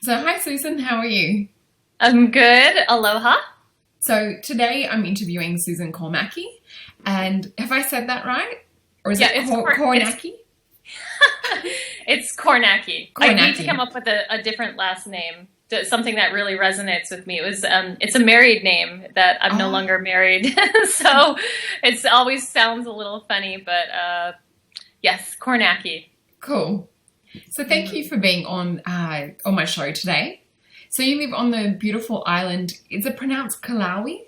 So hi Susan, how are you? I'm good. Aloha. So today I'm interviewing Susan Kornacki, and have I said that right? Or is Yeah, it it's Kornacki? It's Kornacki. I need to Kornacki. come up with a different last name, something that really resonates with me. It's a married name that I'm no Oh, longer married, so it's always sounds a little funny, but yes, Kornacki. cool. So thank you for being on my show today. So you live on the beautiful island. Is it pronounced Kauai?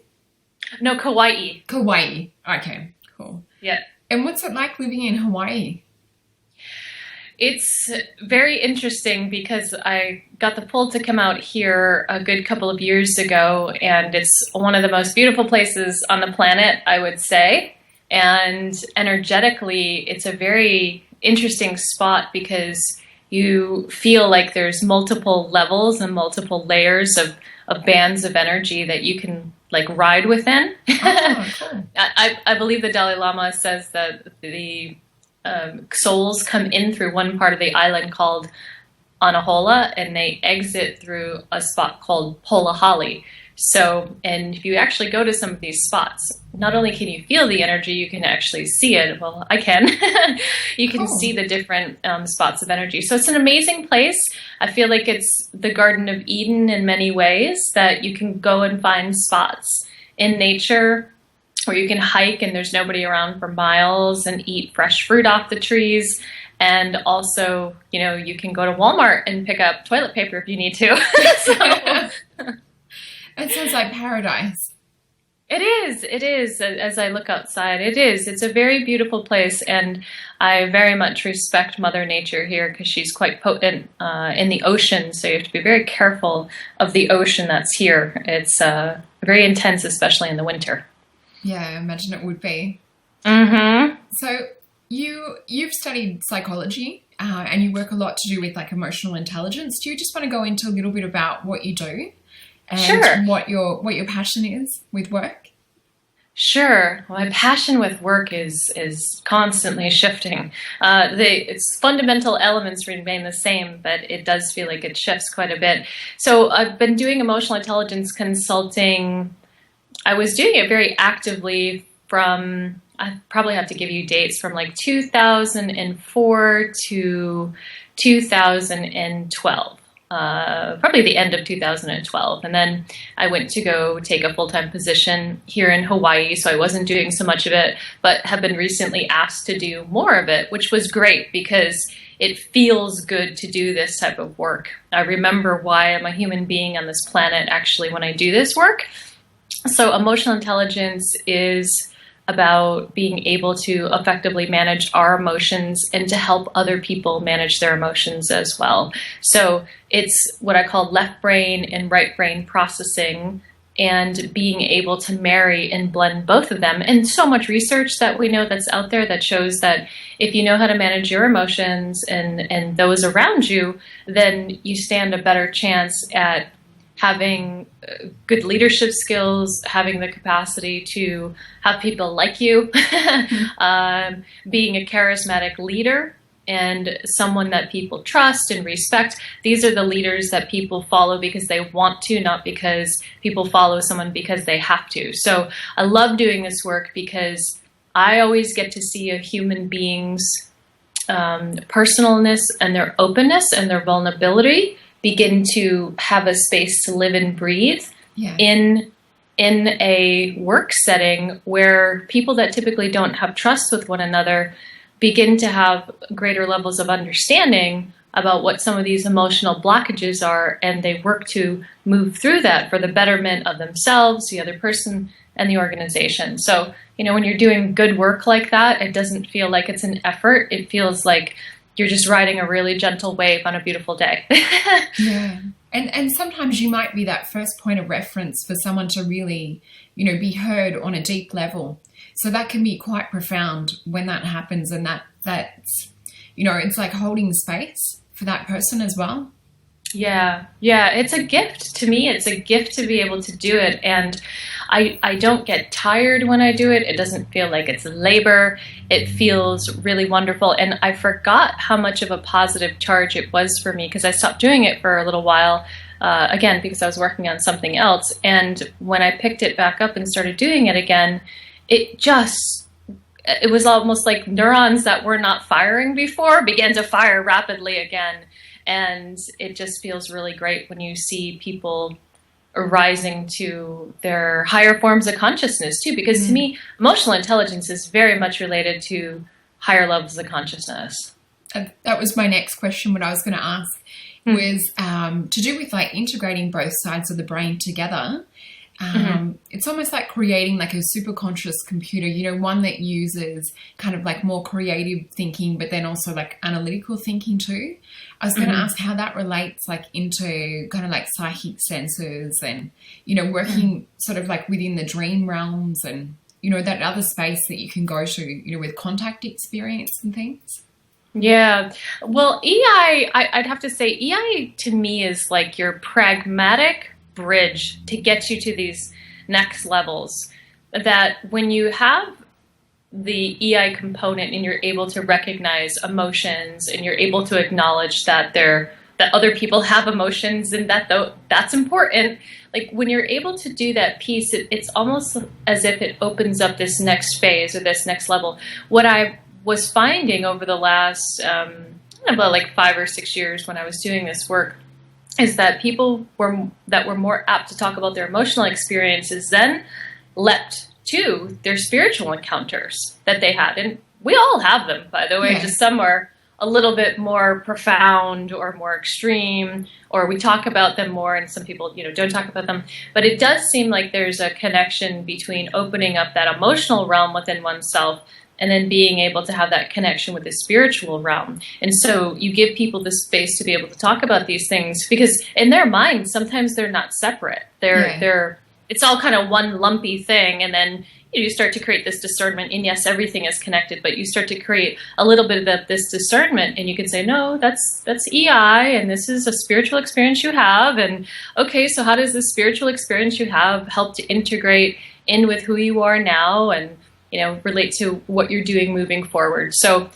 No, Kauai. Kauai. Okay, cool. Yeah. And what's it like living in Hawaii? It's very interesting because I got the pull to come out here a good couple of years ago, and it's one of the most beautiful places on the planet, I would say. And energetically, it's a very interesting spot because you feel like there's multiple levels and multiple layers of bands of energy that you can like ride within. Oh, cool. I believe the Dalai Lama says that the souls come in through one part of the island called Anahola, and they exit through a spot called Polahali. So, and if you actually go to some of these spots, not only can you feel the energy, you can actually see it. Well, I can. You can Cool. see the different spots of energy. So it's an amazing place. I feel like it's the Garden of Eden in many ways, that you can go and find spots in nature where you can hike and there's nobody around for miles and eat fresh fruit off the trees. And also, you can go to Walmart and pick up toilet paper if you need to. So It sounds like paradise. it is. As I look outside, it is. It's a very beautiful place. And I very much respect Mother Nature here because she's quite potent in the ocean. So you have to be very careful of the ocean that's here. It's very intense, especially in the winter. Yeah, I imagine it would be. Mm-hmm. So you've studied psychology and you work a lot to do with like emotional intelligence. Do you just want to go into a little bit about what you do and Sure. what your passion is with work? Sure. My passion with work is constantly shifting. Its fundamental elements remain the same, but it does feel like it shifts quite a bit. So I've been doing emotional intelligence consulting. I was doing it very actively from, I probably have to give you dates, from like 2004 to 2012. Probably the end of 2012. And then I went to go take a full-time position here in Hawaii, so I wasn't doing so much of it, but have been recently asked to do more of it, which was great because it feels good to do this type of work. I remember why I'm a human being on this planet actually when I do this work. So emotional intelligence is about being able to effectively manage our emotions and to help other people manage their emotions as well. So it's what I call left brain and right brain processing, and being able to marry and blend both of them. And so much research that we know that's out there that shows that if you know how to manage your emotions and those around you, then you stand a better chance at having good leadership skills, having the capacity to have people like you, being a charismatic leader and someone that people trust and respect. These are the leaders that people follow because they want to, not because people follow someone because they have to. So I love doing this work because I always get to see a human being's personalness and their openness and their vulnerability begin to have a space to live and breathe in a work setting where people that typically don't have trust with one another begin to have greater levels of understanding about what some of these emotional blockages are, and they work to move through that for the betterment of themselves, the other person, and the organization. So, when you're doing good work like that, it doesn't feel like it's an effort. It feels like you're just riding a really gentle wave on a beautiful day. Yeah. And sometimes you might be that first point of reference for someone to really, be heard on a deep level. So that can be quite profound when that happens, and that's, it's like holding space for that person as well. Yeah, yeah, it's a gift to me. It's a gift to be able to do it. And I don't get tired when I do it. It doesn't feel like it's labor. It feels really wonderful. And I forgot how much of a positive charge it was for me because I stopped doing it for a little while, again, because I was working on something else. And when I picked it back up and started doing it again, it was almost like neurons that were not firing before began to fire rapidly again. And it just feels really great when you see people rising to their higher forms of consciousness too, because to me, emotional intelligence is very much related to higher levels of consciousness. That was my next question. What I was going to ask was to do with like integrating both sides of the brain together. It's almost like creating like a superconscious computer, you know, one that uses kind of like more creative thinking, but then also like analytical thinking too. I was going to ask how that relates like into kind of like psychic senses and, you know, working sort of like within the dream realms and, you know, that other space that you can go to, you know, with contact experience and things. Yeah. Well, I'd have to say EI to me is like your pragmatic bridge to get you to these next levels. That when you have the EI component and you're able to recognize emotions and you're able to acknowledge that that other people have emotions and that's important. Like when you're able to do that piece, it's almost as if it opens up this next phase or this next level. What I was finding over the last about like 5 or 6 years when I was doing this work is that people that were more apt to talk about their emotional experiences then leapt to their spiritual encounters that they had. And we all have them, by the way, just some are a little bit more profound or more extreme, or we talk about them more and some people, you know, don't talk about them. But it does seem like there's a connection between opening up that emotional realm within oneself and then being able to have that connection with the spiritual realm. And so you give people the space to be able to talk about these things because in their mind, sometimes they're not separate. It's all kind of one lumpy thing. And then you start to create this discernment. And yes, everything is connected, but you start to create a little bit of this discernment and you can say, no, that's EI and this is a spiritual experience you have. And okay, so how does this spiritual experience you have help to integrate in with who you are now and, you know, relate to what you're doing moving forward. So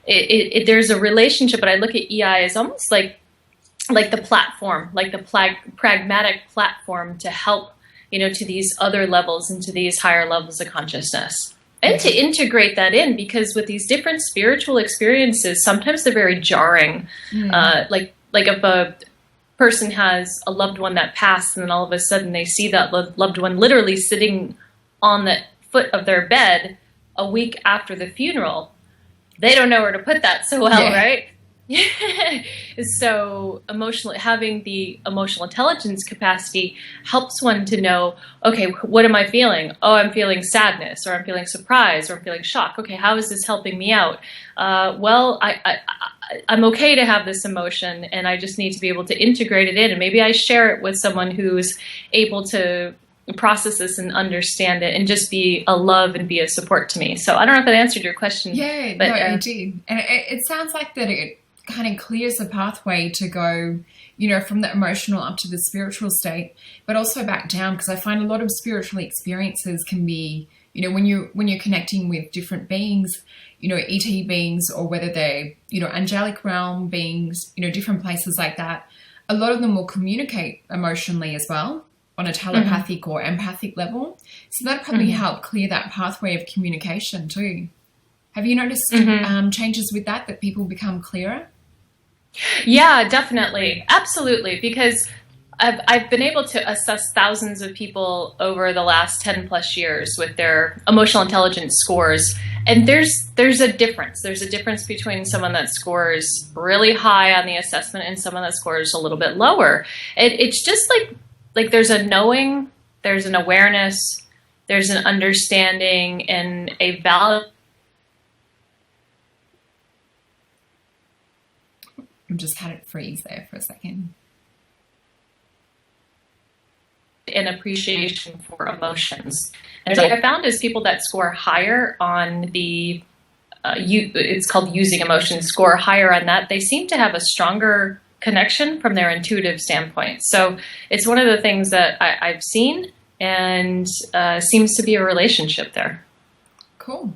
there's a relationship, but I look at EI as almost like the platform, like the pragmatic platform to help, you know, to these other levels and to these higher levels of consciousness. And to integrate that in, because with these different spiritual experiences, sometimes they're very jarring. Like if a person has a loved one that passed and then all of a sudden they see that loved one literally sitting on the foot of their bed a week after the funeral, they don't know where to put that so well, right? So having the emotional intelligence capacity helps one to know, okay, what am I feeling? Oh, I'm feeling sadness, or I'm feeling surprise, or I'm feeling shock. Okay, how is this helping me out? Well, I'm okay to have this emotion, and I just need to be able to integrate it in, and maybe I share it with someone who's able to process this and understand it and just be a love and be a support to me. So I don't know if that answered your question. Yeah, but, no, it did. And it sounds like that it kind of clears the pathway to go, you know, from the emotional up to the spiritual state, but also back down, because I find a lot of spiritual experiences can be, you know, when you're connecting with different beings, you know, ET beings, or whether they're, you know, angelic realm beings, you know, different places like that, a lot of them will communicate emotionally as well, on a telepathic or empathic level. So that probably help clear that pathway of communication too. Have you noticed changes with that people become clearer? Yeah, definitely. Absolutely. Because I've been able to assess thousands of people over the last 10 plus years with their emotional intelligence scores. And there's a difference. There's a difference between someone that scores really high on the assessment and someone that scores a little bit lower. It's just like there's a knowing, there's an awareness, there's an understanding and a valid. I just had it freeze there for a second. An appreciation for emotions. And what I found is people that score higher on it's called using emotions, score higher on that, they seem to have a stronger connection from their intuitive standpoint. So it's one of the things that I've seen, and seems to be a relationship there. Cool.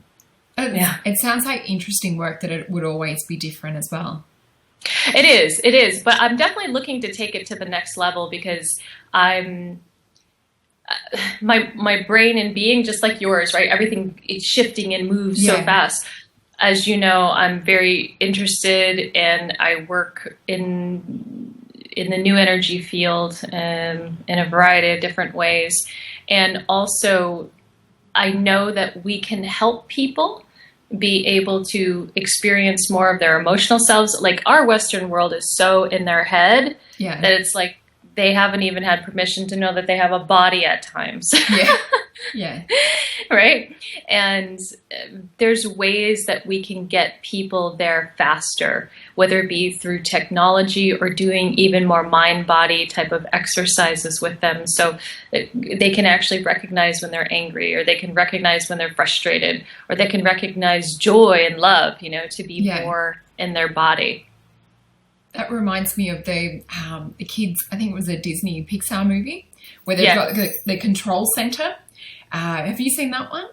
It sounds like interesting work that it would always be different as well. It is. But I'm definitely looking to take it to the next level, because my brain and being, just like yours, right? Everything is shifting and moves so fast. As you know, I'm very interested, and I work in the new energy field in a variety of different ways. And also, I know that we can help people be able to experience more of their emotional selves. Like, our Western world is so in their head that it's like they haven't even had permission to know that they have a body at times. Yeah. Right? And there's ways that we can get people there faster, whether it be through technology or doing even more mind-body type of exercises with them. So they can actually recognize when they're angry, or they can recognize when they're frustrated, or they can recognize joy and love, to be more in their body. That reminds me of the kids, I think it was a Disney Pixar movie, where they've got the control center. Have you seen that one?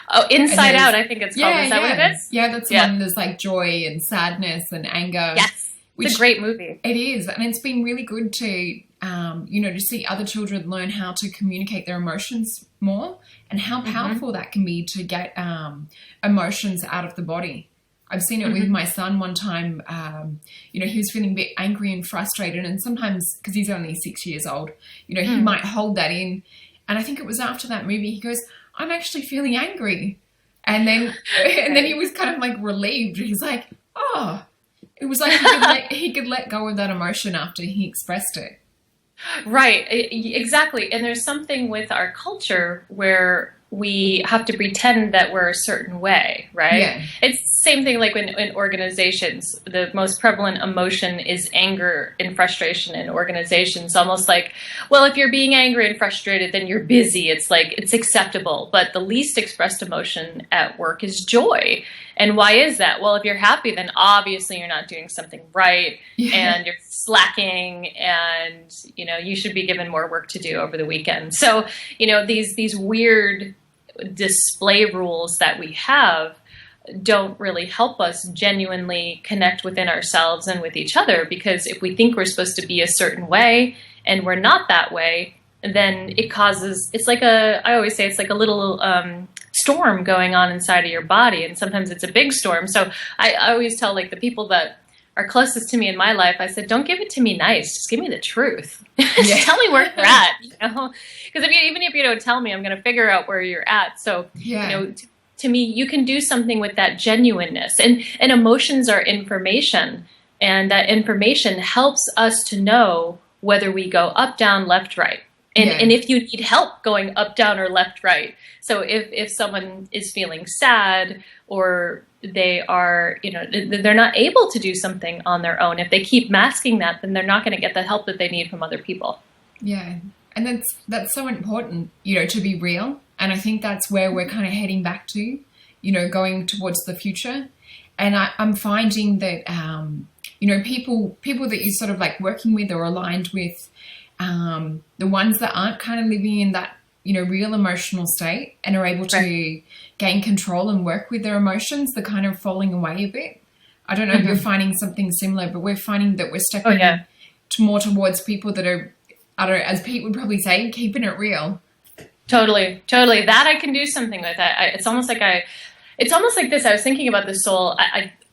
Oh, Inside Out, I think it's called. Is that what it is? Yeah, that's one. There's like joy and sadness and anger. Yes, it's a great movie. It is, and it's been really good to, to see other children learn how to communicate their emotions more, and how powerful that can be to get emotions out of the body. I've seen it with my son one time. He was feeling a bit angry and frustrated, and sometimes, because he's only 6 years old, he might hold that in. And I think it was after that movie, he goes, "I'm actually feeling angry." And then he was kind of like relieved. He's like, "Oh," it was like he could let go of that emotion after he expressed it. Right, exactly. And there's something with our culture where we have to pretend that we're a certain way, right? Yeah. It's the same thing like in organizations. The most prevalent emotion is anger and frustration in organizations. Almost like, well, if you're being angry and frustrated, then you're busy. It's like, it's acceptable. But the least expressed emotion at work is joy. And why is that? Well, if you're happy, then obviously you're not doing something right, and you're slacking, and, you should be given more work to do over the weekend. So, these weird display rules that we have don't really help us genuinely connect within ourselves and with each other, because if we think we're supposed to be a certain way and we're not that way, then it's like I always say it's like a little storm going on inside of your body, and sometimes it's a big storm. So I always tell like the people that are closest to me in my life, I said, don't give it to me nice, just give me the truth. Just tell me where you're at, because even if you don't tell me, I'm going to figure out where you're at. So to me, you can do something with that genuineness, and emotions are information, and that information helps us to know whether we go up, down, left, right. And if you need help going up, down, or left, right. So if someone is feeling sad, or they are, they're not able to do something on their own, if they keep masking that, then they're not going to get the help that they need from other people. Yeah. And that's so important, to be real. And I think that's where we're kind of heading back to, going towards the future. And I'm finding that, people that you're sort of like working with or aligned with, the ones that aren't kind of living in that, real emotional state and are able to gain control and work with their emotions, they're kind of falling away a bit. I don't know if you're finding something similar, but we're finding that we're stepping more towards people that are, I don't know, as Pete would probably say, keeping it real. Totally. That I can do something with. It's almost like this. I was thinking about the soul.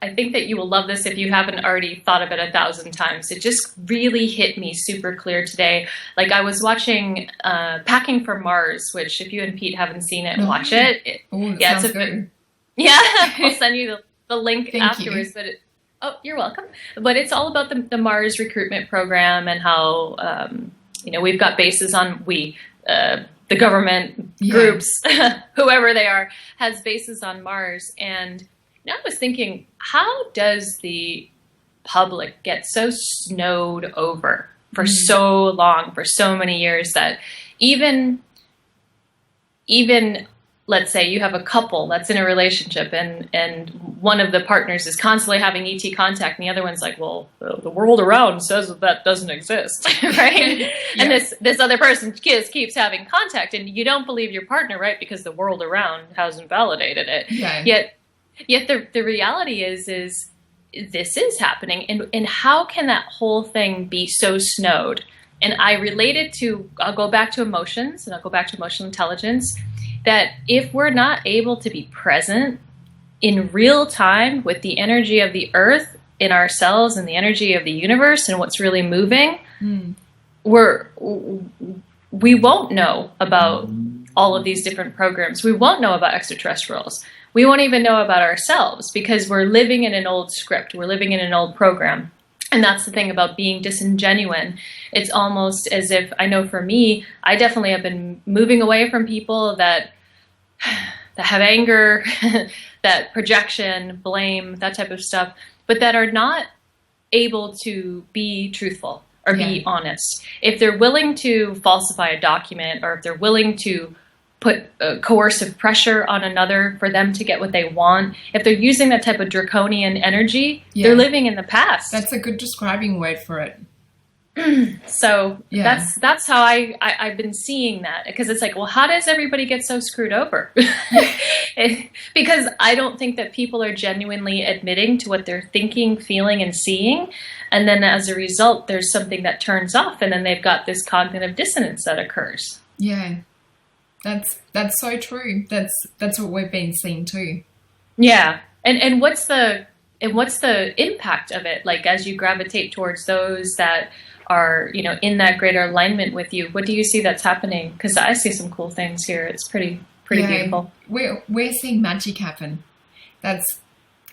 I think that you will love this if you haven't already thought of it 1,000 times. It just really hit me super clear today. Like I was watching Packing for Mars, which if you and Pete haven't seen it, watch it. It's good. I'll send you the link afterwards. But you're welcome. But it's all about the Mars recruitment program, and how we've got bases on the government groups, whoever they are, has bases on Mars. And I was thinking, how does the public get so snowed over for so long, for so many years, that even let's say you have a couple that's in a relationship and one of the partners is constantly having ET contact and the other one's like, well, the world around says that doesn't exist, right? Yeah. And this other person keeps having contact and you don't believe your partner, right? Because the world around hasn't validated it. Yeah. Yet the reality is this is happening. And how can that whole thing be so snowed? And I relate it to, I'll go back to emotions and I'll go back to emotional intelligence, that if we're not able to be present in real time with the energy of the earth in ourselves and the energy of the universe and what's really moving, we won't know about all of these different programs. We won't know about extraterrestrials. We won't even know about ourselves because we're living in an old script. We're living in an old program. And that's the thing about being disingenuous. It's almost as if, I know for me, I definitely have been moving away from people that have anger, that projection, blame, that type of stuff, but that are not able to be truthful or be honest. If they're willing to falsify a document or if they're willing to put coercive pressure on another for them to get what they want, if they're using that type of draconian energy, they're living in the past. That's a good describing word for it. So that's how I've been seeing that, because it's like, well, how does everybody get so screwed over? Because I don't think that people are genuinely admitting to what they're thinking, feeling, and seeing. And then as a result, there's something that turns off and then they've got this cognitive dissonance that occurs. Yeah. That's so true. That's what we've been seeing too. Yeah. And what's the impact of it? Like, as you gravitate towards those that are, in that greater alignment with you, what do you see that's happening? Because I see some cool things here. It's pretty beautiful. We're seeing magic happen. That's,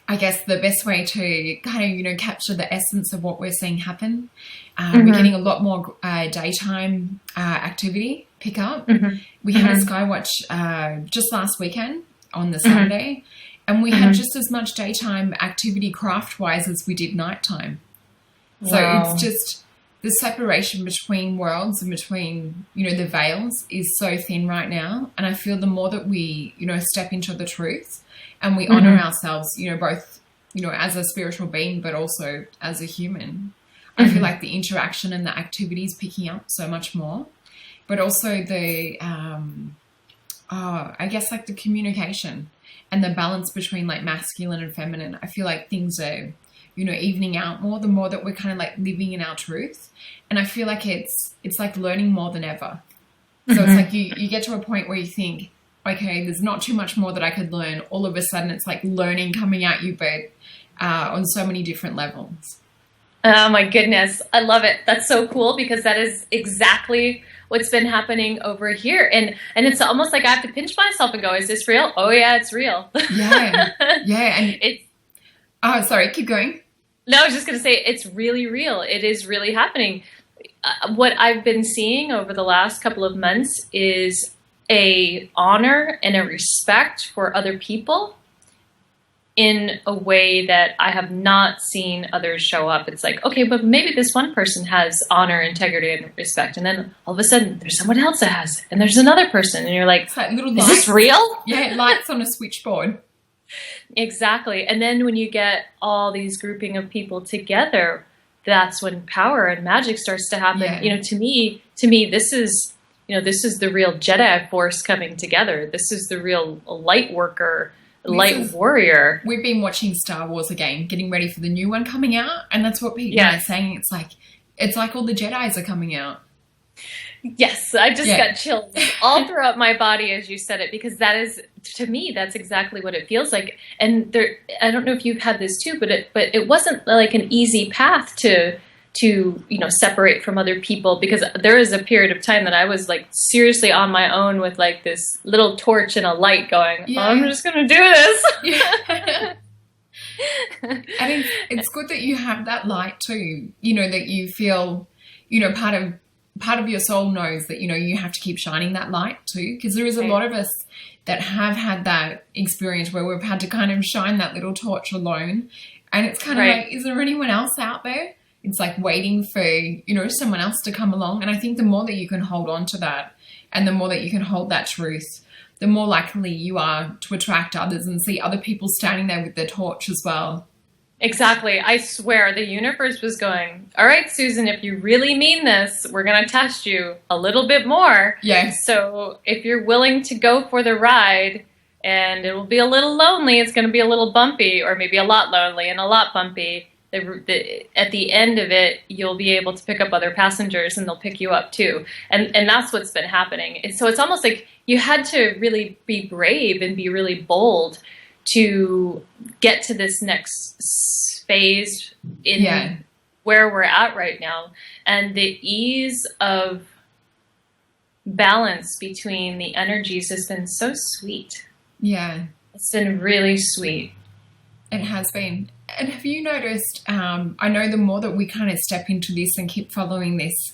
I guess, the best way to kind of, capture the essence of what we're seeing happen. We're getting a lot more daytime activity pick up. We had a Skywatch just last weekend on the Saturday, and we had just as much daytime activity craft-wise as we did nighttime. So it's just the separation between worlds and between, the veils is so thin right now. And I feel the more that we, step into the truth and we honor ourselves, both, as a spiritual being, but also as a human, I feel like the interaction and the activity is picking up so much more. But also the, I guess, like the communication and the balance between like masculine and feminine. I feel like things are, evening out more, the more that we're kind of like living in our truth. And I feel like it's like learning more than ever. So it's like you get to a point where you think, okay, there's not too much more that I could learn. All of a sudden it's like learning coming at you, but on so many different levels. Oh my goodness. I love it. That's so cool, because that is exactly what's been happening over here. And it's almost like I have to pinch myself and go, is this real? Oh yeah, it's real. Yeah. And it's, oh, sorry, keep going. No, I was just going to say, it's really real. It is really happening. What I've been seeing over the last couple of months is a honor and a respect for other people in a way that I have not seen others show up. It's like, okay, but maybe this one person has honor, integrity, and respect. And then all of a sudden there's someone else that has it. And there's another person. And you're like, little is this real? Yeah, lights on a switchboard. Exactly. And then when you get all these grouping of people together, that's when power and magic starts to happen. Yeah. To me, this is the real Jedi Force coming together. This is the real Lightworker, light warrior. We've been watching Star Wars again, getting ready for the new one coming out, and that's what people are saying. It's like all the Jedis are coming out. Yes, I just got chills all throughout my body as you said it, because that is, to me, that's exactly what it feels like. And there, I don't know if you've had this too, but it wasn't like an easy path to separate from other people, because there was a period of time that I was like seriously on my own with like this little torch and a light going, I'm just going to do this. Yeah. And it's good that you have that light too, that you feel, part of your soul knows that, you have to keep shining that light too, because there is a lot of us that have had that experience where we've had to kind of shine that little torch alone. And it's kind of like, is there anyone else out there? It's like waiting for, someone else to come along. And I think the more that you can hold on to that and the more that you can hold that truth, the more likely you are to attract others and see other people standing there with their torch as well. Exactly. I swear the universe was going, all right, Susan, if you really mean this, we're going to test you a little bit more. Yes. So if you're willing to go for the ride, and it will be a little lonely, it's going to be a little bumpy, or maybe a lot lonely and a lot bumpy, at the end of it, you'll be able to pick up other passengers and they'll pick you up too. And that's what's been happening. So it's almost like you had to really be brave and be really bold to get to this next phase in where we're at right now. And the ease of balance between the energies has been so sweet. Yeah. It's been really sweet. It has been. And have you noticed, I know the more that we kind of step into this and keep following this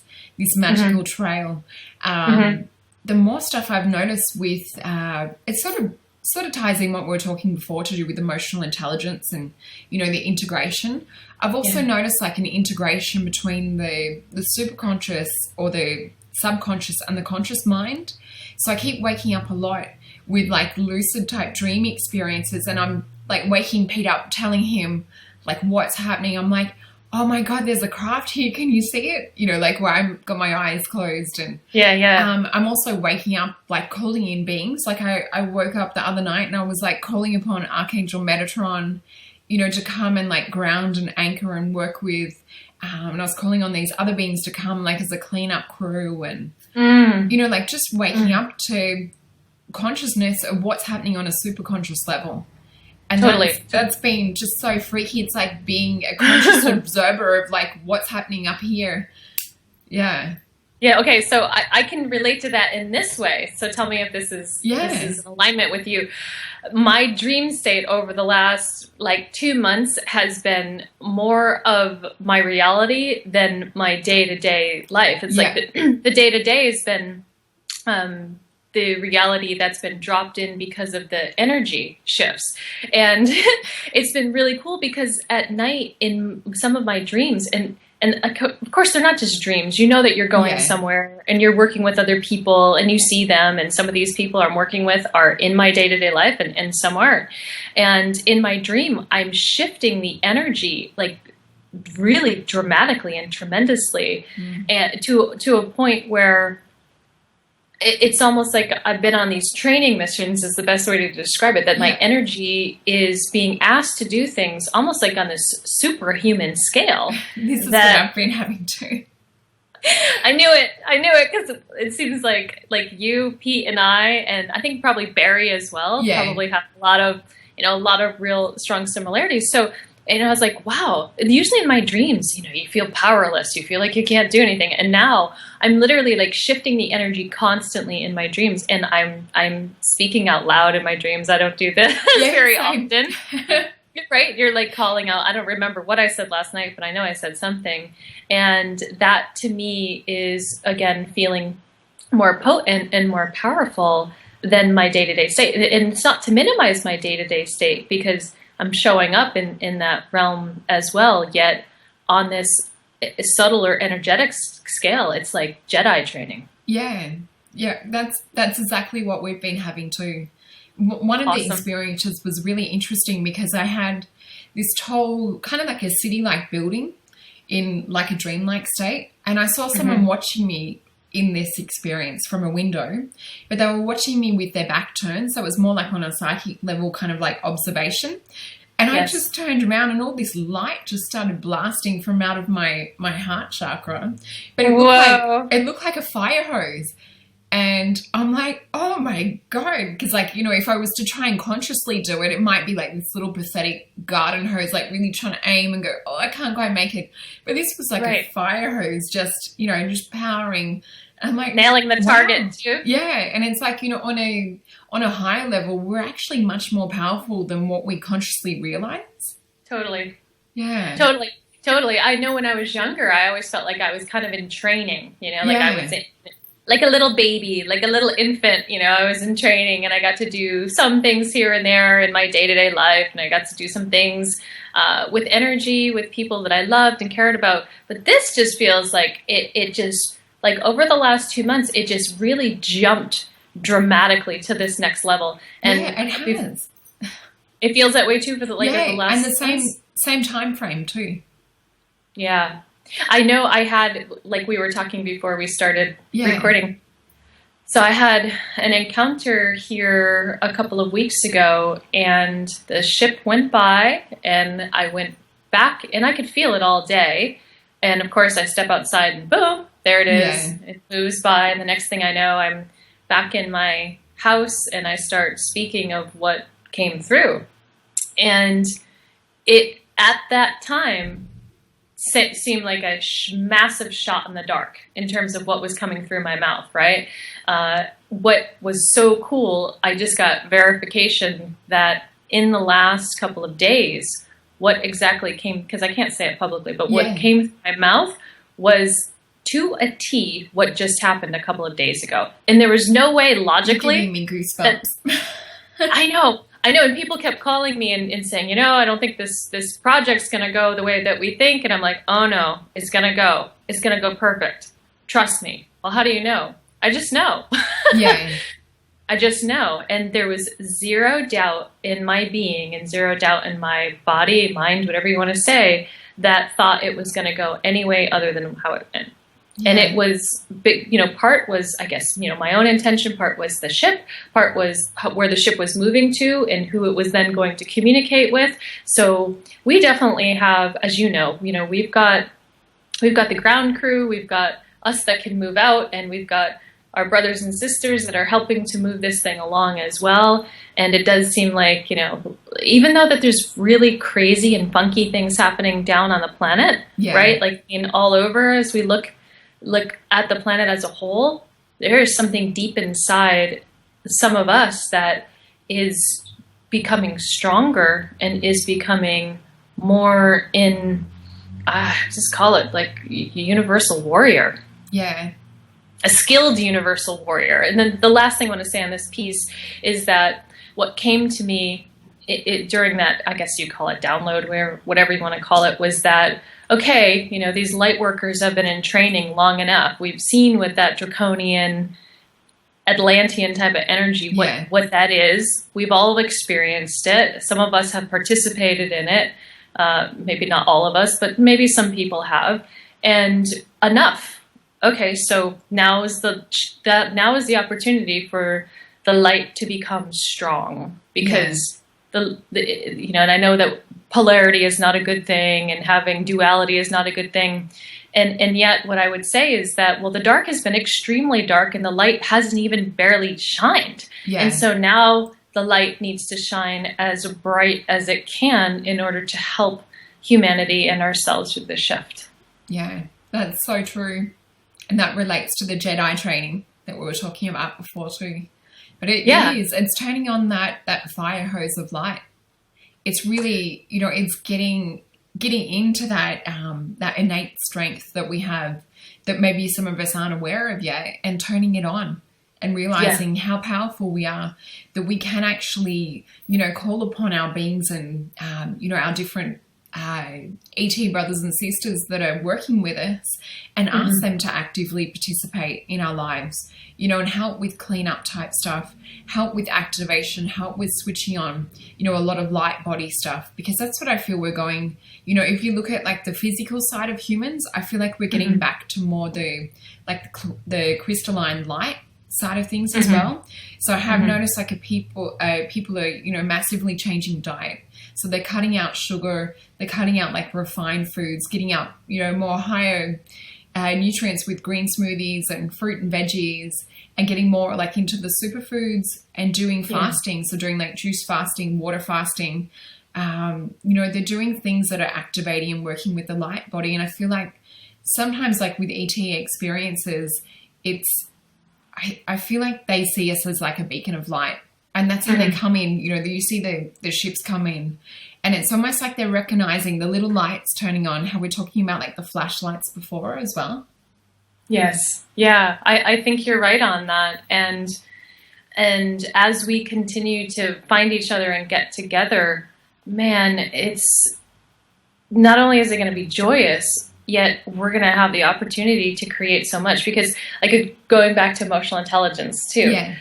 magical trail, the more stuff I've noticed with, it sort of ties in what we were talking before to do with emotional intelligence and, you know, the integration. I've also noticed like an integration between the superconscious or the subconscious and the conscious mind. So I keep waking up a lot with like lucid type dream experiences, and I'm like waking Pete up, telling him like what's happening. I'm like, oh my God, there's a craft here. Can you see it? You know, like where I've got my eyes closed. And I'm also waking up, like calling in beings. Like I woke up the other night and I was like calling upon Archangel Metatron, you know, to come and like ground and anchor and work with. And I was calling on these other beings to come like as a cleanup crew and, you know, like just waking up to consciousness of what's happening on a super conscious level. And that's been just so freaky. It's like being a conscious observer of like what's happening up here. Yeah. Yeah. Okay. So I can relate to that in this way. So tell me if this is in alignment with you. My dream state over the last like 2 months has been more of my reality than my day-to-day life. It's like the day-to-day has been the reality that's been dropped in because of the energy shifts. And it's been really cool because at night in some of my dreams, and of course they're not just dreams, you know that you're going somewhere and you're working with other people and you see them, and some of these people I'm working with are in my day-to-day life and some aren't. And in my dream, I'm shifting the energy like really dramatically and tremendously and to a point where it's almost like I've been on these training missions is the best way to describe it, that my energy is being asked to do things almost like on this superhuman scale. This is what I've been having to. I knew it because it seems like you, Pete, and I think probably Barry as well, probably have a lot of real strong similarities. So, and I was like, wow, and usually in my dreams, you know, you feel powerless. You feel like you can't do anything. And now I'm literally like shifting the energy constantly in my dreams. And I'm speaking out loud in my dreams. I don't do this very often. Right? You're like calling out. I don't remember what I said last night, but I know I said something. And that to me is, again, feeling more potent and more powerful than my day-to-day state. And it's not to minimize my day-to-day state, because I'm showing up in that realm as well, yet on this subtler energetic scale, it's like Jedi training. Yeah, that's exactly what we've been having too. One of the experiences was really interesting because I had this tall, kind of like a city-like building in like a dreamlike state, and I saw someone watching me in this experience from a window, but they were watching me with their back turned, so it was more like on a psychic level, kind of like observation. And I just turned around and all this light just started blasting from out of my heart chakra, but it looked like a fire hose. And I'm like, oh my God, because like, you know, if I was to try and consciously do it, it might be like this little pathetic garden hose, like really trying to aim and go, oh, I can't quite make it. But this was like a fire hose, just, you know, just powering. I'm like, nailing the target too. Yeah. And it's like, you know, on a higher level, we're actually much more powerful than what we consciously realize. Totally. Yeah. Totally. I know when I was younger, I always felt like I was kind of in training, you know, like I was like a little baby, like a little infant, you know, I was in training and I got to do some things here and there in my day-to-day life. And I got to do some things with energy, with people that I loved and cared about. But this just feels like it just, like over the last 2 months, it just really jumped dramatically to this next level. And yeah, it has. It feels that way too for the like yeah, the last and the same time frame too. Yeah. I know I had, like we were talking before we started recording. So I had an encounter here a couple of weeks ago, and the ship went by and I went back and I could feel it all day. And of course I step outside and boom, there it is. Yeah. It moves by. And the next thing I know, I'm back in my house and I start speaking of what came through. And it, at that time, seemed like a massive shot in the dark in terms of what was coming through my mouth, right? What was so cool, I just got verification that in the last couple of days, what exactly came, because I can't say it publicly, but what came through my mouth was to a T what just happened a couple of days ago. And there was no way logically. You're giving me goosebumps. I know. And people kept calling me and saying, I don't think this project's going to go the way that we think. And I'm like, oh no, it's going to go. It's going to go perfect. Trust me. Well, how do you know? I just know. Yeah. I just know. And there was zero doubt in my being and zero doubt in my body, mind, whatever you want to say, that thought it was going to go any way other than how it went. Yeah. And it was big, part was, I guess, my own intention, part was the ship, part was where the ship was moving to and who it was then going to communicate with. So we definitely have, as we've got the ground crew, we've got us that can move out, and we've got our brothers and sisters that are helping to move this thing along as well. And it does seem like, even though that there's really crazy and funky things happening down on the planet, right? Like all over as we look at the planet as a whole, there is something deep inside some of us that is becoming stronger and is becoming more in, just call it like a universal warrior. Yeah. A skilled universal warrior. And then the last thing I want to say on this piece is that what came to me during that, I guess you call it download, whatever you want to call it, was that, okay, these light workers have been in training long enough. We've seen with that draconian Atlantean type of energy what that is. We've all experienced it. Some of us have participated in it. Maybe not all of us, but maybe some people have. And enough. Okay, so now is the opportunity for the light to become strong, because and I know that polarity is not a good thing and having duality is not a good thing. And yet what I would say is that, well, the dark has been extremely dark and the light hasn't even barely shined. Yeah. And so now the light needs to shine as bright as it can in order to help humanity and ourselves with this shift. Yeah, that's so true. And that relates to the Jedi training that we were talking about before too. But it is. It's turning on that fire hose of light. It's really, it's getting into that that innate strength that we have that maybe some of us aren't aware of yet, and turning it on and realizing how powerful we are, that we can actually, call upon our beings and, our different ET brothers and sisters that are working with us and ask them to actively participate in our lives, and help with cleanup type stuff, help with activation, help with switching on, a lot of light body stuff, because that's what I feel we're going, if you look at like the physical side of humans, I feel like we're getting back to more the crystalline light side of things as well. So I have noticed like people are, massively changing diet. So they're cutting out sugar, they're cutting out like refined foods, getting out, more higher nutrients with green smoothies and fruit and veggies, and getting more like into the superfoods and doing fasting. So doing like juice fasting, water fasting, they're doing things that are activating and working with the light body. And I feel like sometimes like with ET experiences, I feel like they see us as like a beacon of light. And that's how they come in, you see the ships come in, and it's almost like they're recognizing the little lights turning on, how we're talking about like the flashlights before as well. Yes. Yeah. I think you're right on that. And as we continue to find each other and get together, man, it's not only is it going to be joyous, yet we're going to have the opportunity to create so much, because like going back to emotional intelligence too. Yeah.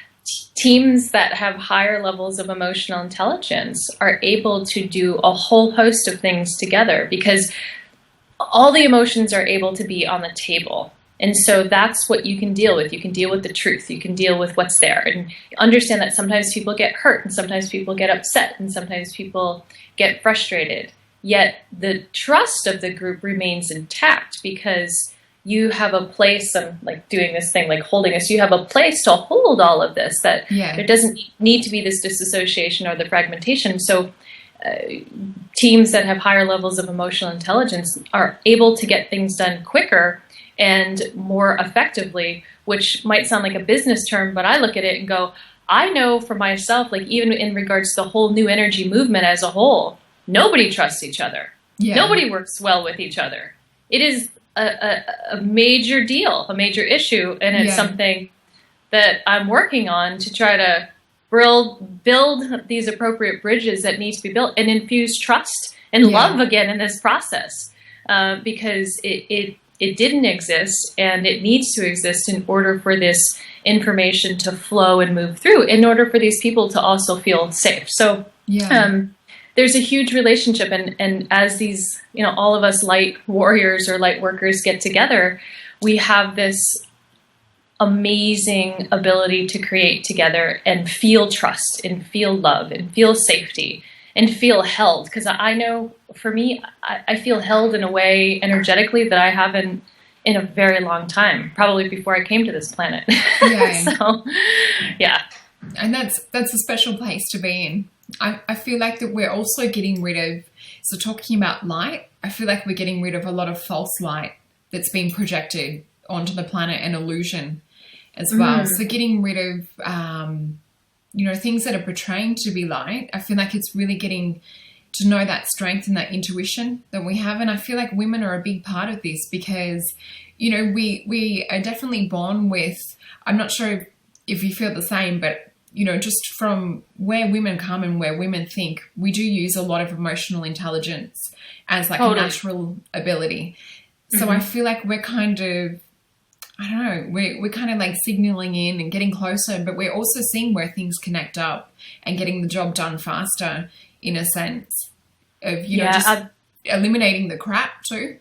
teams that have higher levels of emotional intelligence are able to do a whole host of things together because all the emotions are able to be on the table. And so that's what you can deal with. You can deal with the truth. You can deal with what's there and understand that sometimes people get hurt and sometimes people get upset and sometimes people get frustrated. Yet the trust of the group remains intact because you have a place, I'm like doing this thing, like holding us, you have a place to hold all of this, that there doesn't need to be this disassociation or the fragmentation. So teams that have higher levels of emotional intelligence are able to get things done quicker and more effectively, which might sound like a business term, but I look at it and go, I know for myself, like even in regards to the whole new energy movement as a whole, nobody trusts each other. Yeah. Nobody works well with each other. It is a major deal, a major issue, and it's something that I'm working on to try to build these appropriate bridges that need to be built and infuse trust and love again in this process, because it didn't exist and it needs to exist in order for this information to flow and move through, in order for these people to also feel safe. So there's a huge relationship, and as these, all of us light warriors or light workers get together, we have this amazing ability to create together and feel trust and feel love and feel safety and feel held. Because I know for me, I feel held in a way energetically that I haven't in a very long time, probably before I came to this planet. So, and that's a special place to be in. I feel like that we're also getting rid of, so talking about light, I feel like we're getting rid of a lot of false light that's being projected onto the planet and illusion as well. So getting rid of, things that are portraying to be light. I feel like it's really getting to know that strength and that intuition that we have. And I feel like women are a big part of this because, we are definitely born with, I'm not sure if you feel the same, but just from where women come and where women think, we do use a lot of emotional intelligence as like a natural ability. So I feel like we're kind of, I don't know, we're kind of like signaling in and getting closer, but we're also seeing where things connect up and getting the job done faster in a sense of, just eliminating the crap too.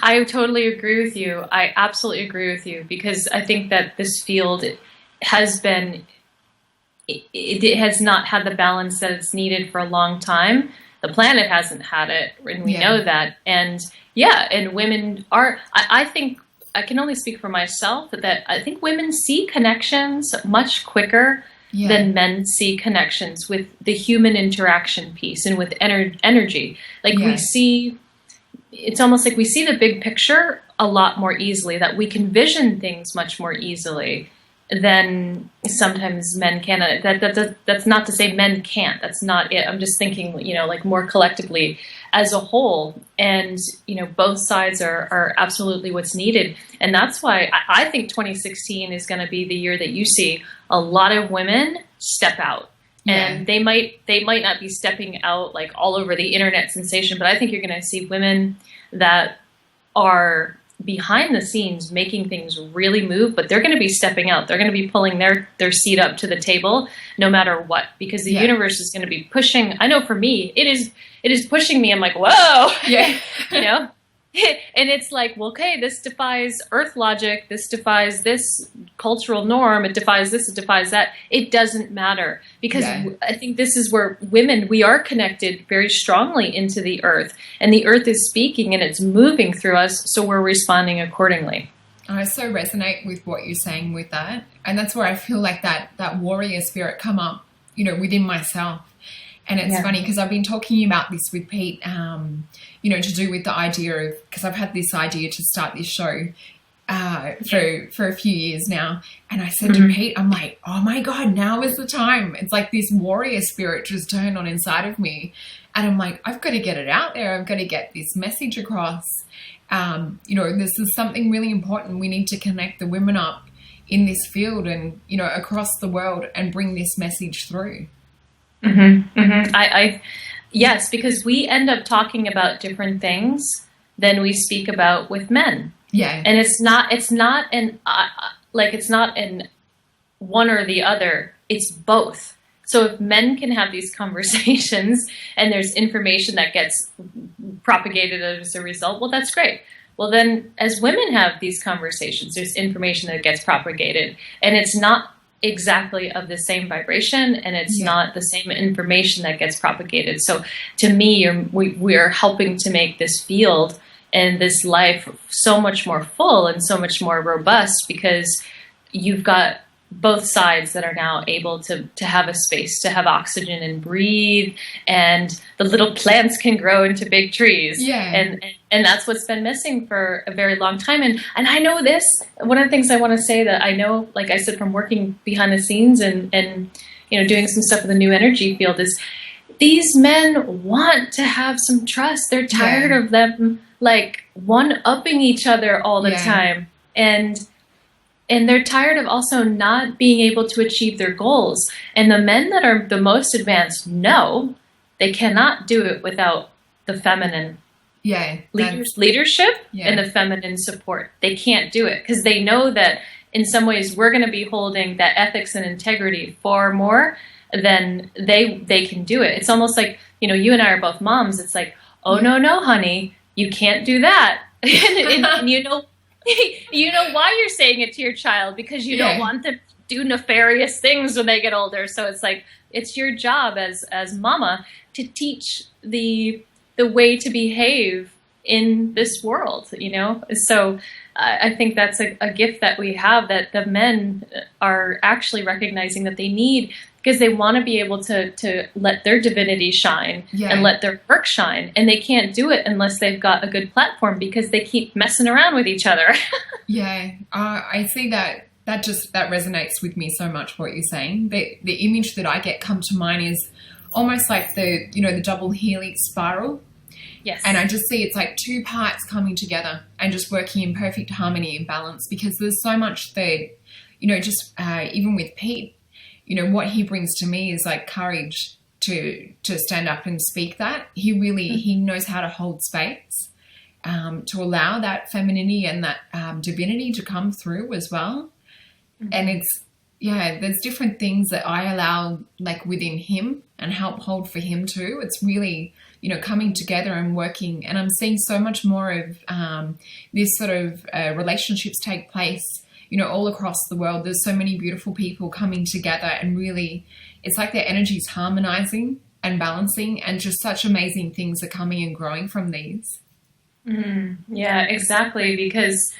I totally agree with you. I absolutely agree with you, because I think that this field has been, it has not had the balance that it's needed for a long time. The planet hasn't had it, and we know that. And and women are, I think, I can only speak for myself, that I think women see connections much quicker than men see connections with the human interaction piece and with energy. Like we see, it's almost like we see the big picture a lot more easily, that we can vision things much more easily than sometimes men can. That's not to say men can't. That's not it. I'm just thinking, like more collectively as a whole. And, both sides are absolutely what's needed. And that's why I think 2016 is going to be the year that you see a lot of women step out. And they might not be stepping out like all over the internet sensation, but I think you're going to see women that are behind the scenes making things really move, but they're going to be stepping out. They're going to be pulling their seat up to the table no matter what, because the universe is going to be pushing. I know for me, it is pushing me. I'm like, whoa, and it's like, well, okay, this defies earth logic. This defies this cultural norm. It defies this, it defies that. It doesn't matter, because I think this is where women, we are connected very strongly into the earth, and the earth is speaking and it's moving through us. So we're responding accordingly. I so resonate with what you're saying with that. And that's where I feel like that warrior spirit come up, within myself. And it's funny because I've been talking about this with Pete, to do with the idea of, because I've had this idea to start this show for a few years now. And I said to Pete, I'm like, oh my God, now is the time. It's like this warrior spirit just turned on inside of me. And I'm like, I've got to get it out there. I've got to get this message across. This is something really important. We need to connect the women up in this field and, across the world, and bring this message through. Yes, because we end up talking about different things than we speak about with men. Yeah. And it's not an one or the other. It's both. So if men can have these conversations and there's information that gets propagated as a result, well, that's great. Well, then as women have these conversations, there's information that gets propagated, and it's not exactly of the same vibration, and it's not the same information that gets propagated. So to me, we're helping to make this field and this life so much more full and so much more robust, because you've got both sides that are now able to have a space to have oxygen and breathe, and the little plants can grow into big trees. And that's what's been missing for a very long time. And I know this, one of the things I want to say that I know, like I said, from working behind the scenes and you know, doing some stuff with the new energy field, is these men want to have some trust. They're tired of them like one-upping each other all the time. And they're tired of also not being able to achieve their goals. And the men that are the most advanced know they cannot do it without the feminine leadership and the feminine support. They can't do it because they know that in some ways we're going to be holding that ethics and integrity far more than they can do it. It's almost like, you know, you and I are both moms. It's like, oh, no, honey, you can't do that. and you know, you know why you're saying it to your child, because you don't want them to do nefarious things when they get older. So it's like, it's your job as mama to teach the way to behave in this world, you know? So I think that's a gift that we have, that the men are actually recognizing that they need, because they want to be able to let their divinity shine and let their work shine. And they can't do it unless they've got a good platform, because they keep messing around with each other. I see that resonates with me so much, what you're saying. The image that I get come to mind is almost like the double helix spiral. Yes. And I just see it's like two parts coming together and just working in perfect harmony and balance, because there's so much that, you know, just even with Pete, you know, what he brings to me is like courage to stand up and speak that. He really, he knows how to hold space, to allow that femininity and that divinity to come through as well. And it's, there's different things that I allow like within him and help hold for him too. It's really, you know, coming together and working. And I'm seeing so much more of this sort of relationships take place, you know, all across the world. There's so many beautiful people coming together, and really it's like their energies harmonizing and balancing, and just such amazing things are coming and growing from these. Yeah, exactly. Because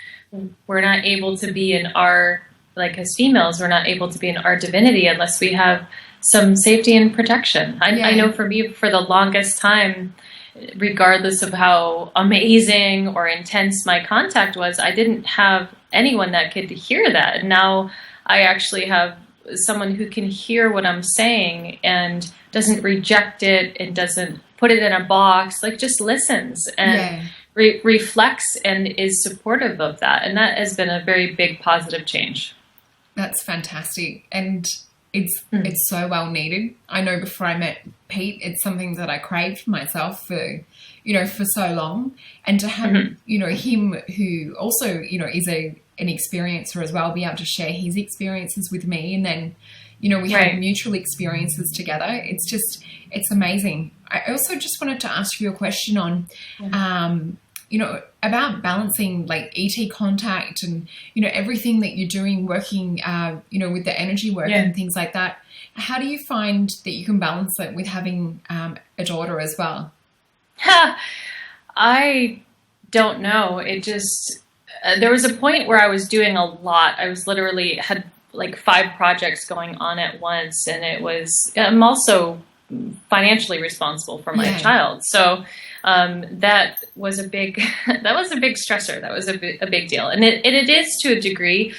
we're not able to be in our, like as females, we're not able to be in our divinity unless we have some safety and protection. I know for me, for the longest time, regardless of how amazing or intense my contact was, I didn't have anyone that could hear that. And now I actually have someone who can hear what I'm saying and doesn't reject it and doesn't put it in a box, like just listens and reflects and is supportive of that. And that has been a very big positive change. That's fantastic. And it's so well needed. I know before I met Pete, it's something that I craved for myself for so long. And to have, you know, him who also, you know, is an experiencer as well, be able to share his experiences with me. And then, you know, we have mutual experiences together. It's amazing. I also just wanted to ask you a question on, you know, about balancing like ET contact and, you know, everything that you're doing, working, you know, with the energy work and things like that. How do you find that you can balance it with having a daughter as well? I don't know. It just, there was a point where I was doing a lot. I was literally had like 5 projects going on at once. And it was, I'm also financially responsible for my child. So that was a big stressor. That was a big deal. And it is to a degree,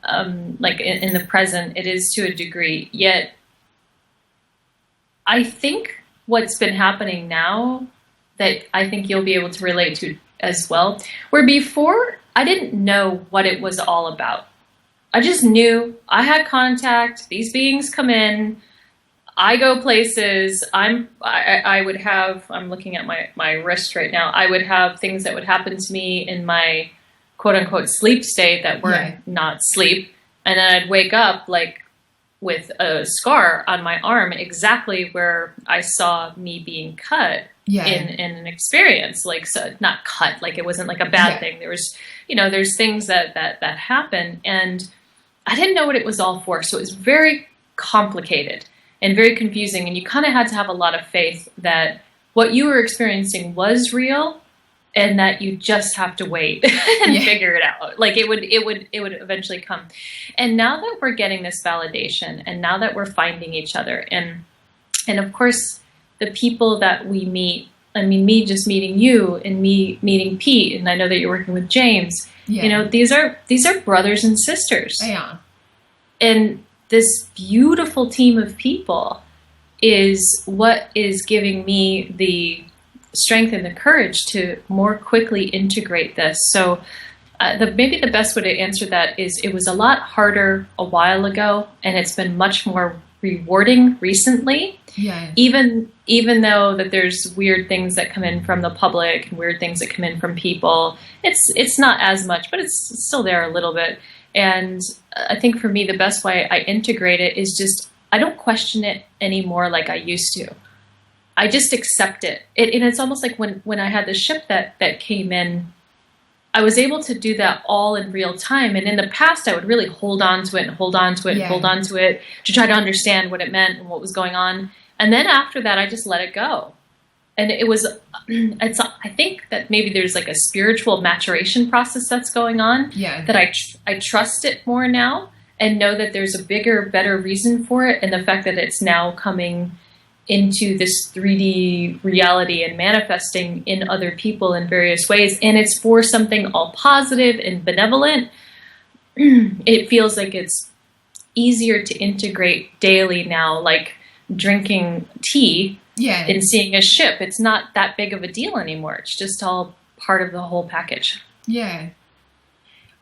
like in the present, it is to a degree. Yet I think what's been happening now that I think you'll be able to relate to as well, where before I didn't know what it was all about. I just knew I had contact, these beings come in, I go places. I would have, I'm looking at my wrist right now. I would have things that would happen to me in my quote unquote sleep state that were not sleep. And then I'd wake up like with a scar on my arm, exactly where I saw me being cut in an experience. Like, so not cut, like it wasn't like a bad thing. There was, there's things that happen, and I didn't know what it was all for. So it was very complicated and very confusing. And you kind of had to have a lot of faith that what you were experiencing was real, and that you just have to wait and figure it out. Like it would eventually come. And now that we're getting this validation, and now that we're finding each other, and of course the people that we meet, I mean, me just meeting you and me meeting Pete, and I know that you're working with James, these are brothers and sisters. They are. And this beautiful team of people is what is giving me the strength and the courage to more quickly integrate this. So maybe the best way to answer that is it was a lot harder a while ago, and it's been much more rewarding recently. Yeah. Even though that there's weird things that come in from the public and weird things that come in from people, it's not as much, but it's still there a little bit. And I think for me, the best way I integrate it is just, I don't question it anymore like I used to. I just accept it. And it's almost like when I had the ship that came in, I was able to do that all in real time. And in the past, I would really hold on to it and hold on to it and hold on to it to try to understand what it meant and what was going on. And then after that, I just let it go. And I think that maybe there's like a spiritual maturation process that's going on. Yeah. That I trust it more now and know that there's a bigger, better reason for it. And the fact that it's now coming into this 3D reality and manifesting in other people in various ways, and it's for something all positive and benevolent, it feels like it's easier to integrate daily now, like drinking tea and seeing a ship. It's not that big of a deal anymore. It's just all part of the whole package. Yeah.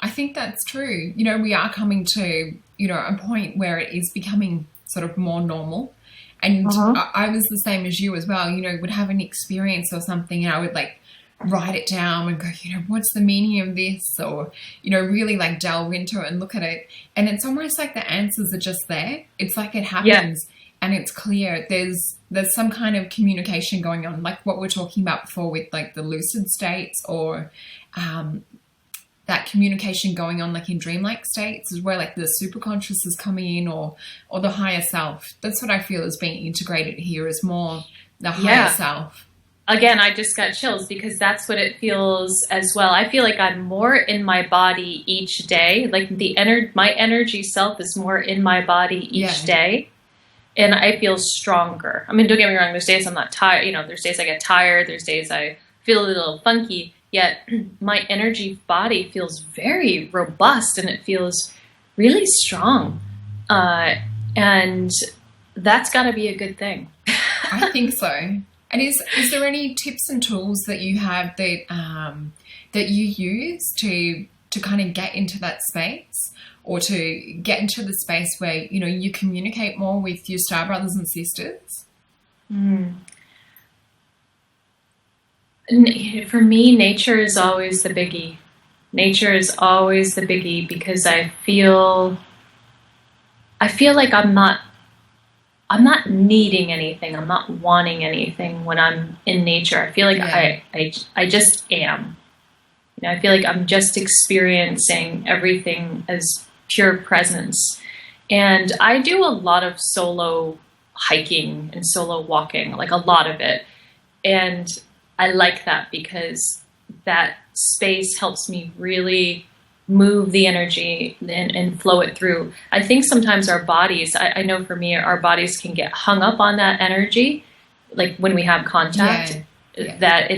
I think that's true. We are coming to, a point where it is becoming sort of more normal. And I was the same as you as well, would have an experience or something, and I would like write it down and go, what's the meaning of this? Or, really like delve into it and look at it. And it's almost like the answers are just there. It's like it happens and it's clear. There's some kind of communication going on, like what we're talking about before with like the lucid states, or that communication going on like in dreamlike states is where like the superconscious is coming in, or the higher self. That's what I feel is being integrated here, is more the higher self. Again, I just got chills because that's what it feels as well. I feel like I'm more in my body each day. Like my energy self is more in my body each day. And I feel stronger. I mean, don't get me wrong. There's days I'm not tired. There's days I get tired. There's days I feel a little funky. Yet my energy body feels very robust, and it feels really strong. And that's got to be a good thing. I think so. And is there any tips and tools that you have that you use to kind of get into that space, or to get into the space where, you communicate more with your star brothers and sisters? For me, nature is always the biggie. Nature is always the biggie, because I feel like I'm not needing anything. I'm not wanting anything when I'm in nature. I feel like I just am. I feel like I'm just experiencing everything as pure presence. And I do a lot of solo hiking and solo walking, like a lot of it. And I like that because that space helps me really move the energy and flow it through. I think sometimes our bodies, I know for me, our bodies can get hung up on that energy, like when we have contact, that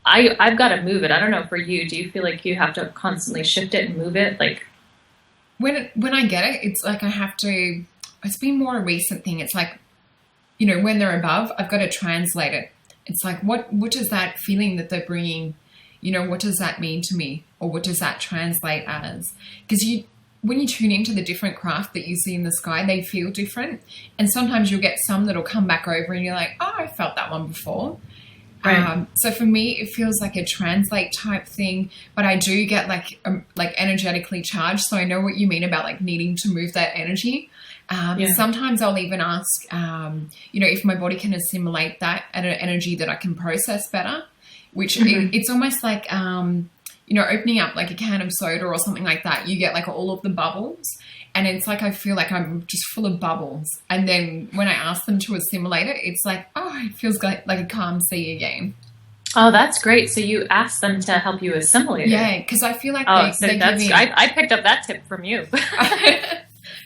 I've got to move it. I don't know for you, do you feel like you have to constantly shift it and move it? Like when I get it, it's like it's been more a recent thing. It's like, when they're above, I've got to translate it. It's like, what is that feeling that they're bringing? What does that mean to me? Or what does that translate as? Because when you tune into the different craft that you see in the sky, they feel different. And sometimes you'll get some that'll come back over and you're like, oh, I felt that one before. Right. So for me, it feels like a translate type thing, but I do get like energetically charged. So I know what you mean about like needing to move that energy. Sometimes I'll even ask, if my body can assimilate that at an energy that I can process better, which it's almost like, opening up like a can of soda or something like that. You get like all of the bubbles, and it's like I feel like I'm just full of bubbles. And then when I ask them to assimilate it, it's like, it feels like a calm sea again. Oh, that's great. So you asked them to help you assimilate it. Yeah, because I feel like I picked up that tip from you.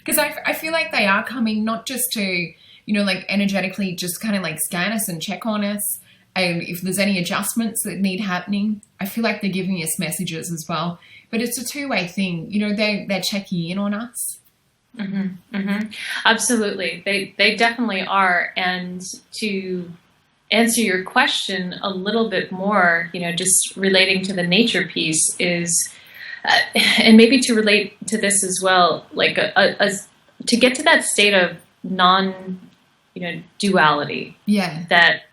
Because I feel like they are coming not just to, like energetically just kind of like scan us and check on us. And if there's any adjustments that need happening, I feel like they're giving us messages as well. But it's a two-way thing. They're checking in on us. Mm-hmm, mm-hmm. Absolutely. They definitely are. And to answer your question a little bit more, just relating to the nature piece is... and maybe to relate to this as well, like to get to that state of duality. Yeah. That,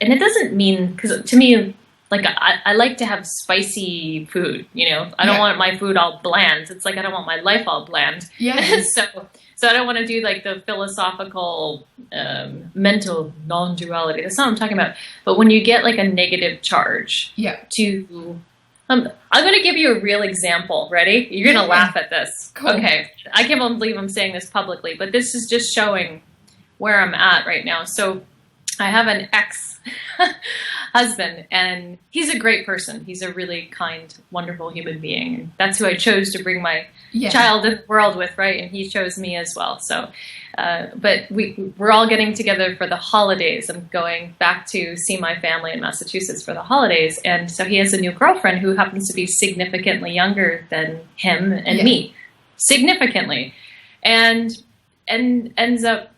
and it doesn't mean, because to me, like I like to have spicy food. I don't want my food all bland. It's like I don't want my life all bland. Yeah. So I don't want to do like the philosophical, mental non-duality. That's not what I'm talking about. But when you get like a negative charge, to I'm going to give you a real example. Ready? You're going to laugh at this. Cool. Okay. I can't believe I'm saying this publicly, but this is just showing where I'm at right now. So I have an ex-husband, and he's a great person. He's a really kind, wonderful human being. That's who I chose to bring my child in the world with, right? And he chose me as well. So, but we're all getting together for the holidays. I'm going back to see my family in Massachusetts for the holidays. And so he has a new girlfriend who happens to be significantly younger than him and me. Significantly. And ends up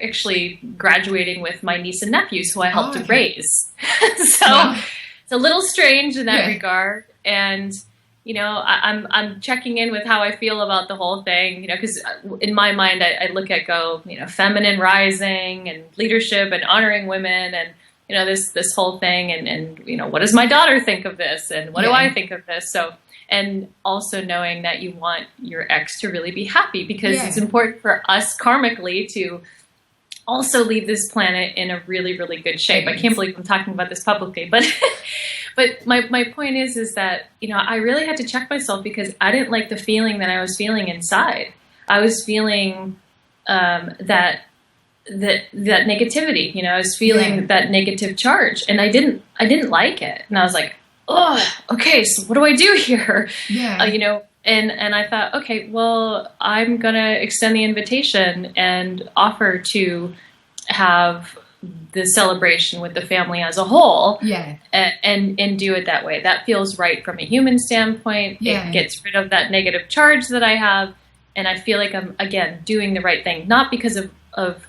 actually graduating with my niece and nephews who I helped to raise. So it's a little strange in that regard. And I'm checking in with how I feel about the whole thing, because in my mind, I look at feminine rising and leadership and honoring women and, this whole thing. And what does my daughter think of this? And what do I think of this? So, and also knowing that you want your ex to really be happy, because it's important for us karmically to also leave this planet in a really, really good shape. I can't believe I'm talking about this publicly, but but my point is that, I really had to check myself, because I didn't like the feeling that I was feeling inside. I was feeling that negativity, I was feeling that negative charge, and I didn't like it. And I was like, oh, okay, so what do I do here? And I thought, okay, well, I'm going to extend the invitation and offer to have the celebration with the family as a whole, and do it that way. That feels right from a human standpoint. It gets rid of that negative charge that I have, and I feel like I'm, again, doing the right thing, not because of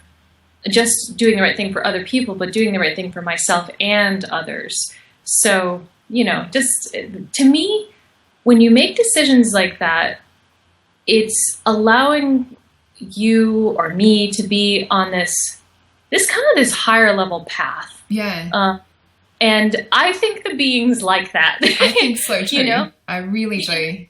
just doing the right thing for other people, but doing the right thing for myself and others. So, just to me, when you make decisions like that, it's allowing you or me to be on this higher level path. Yeah. And I think the beings like that. I think so too. I really do.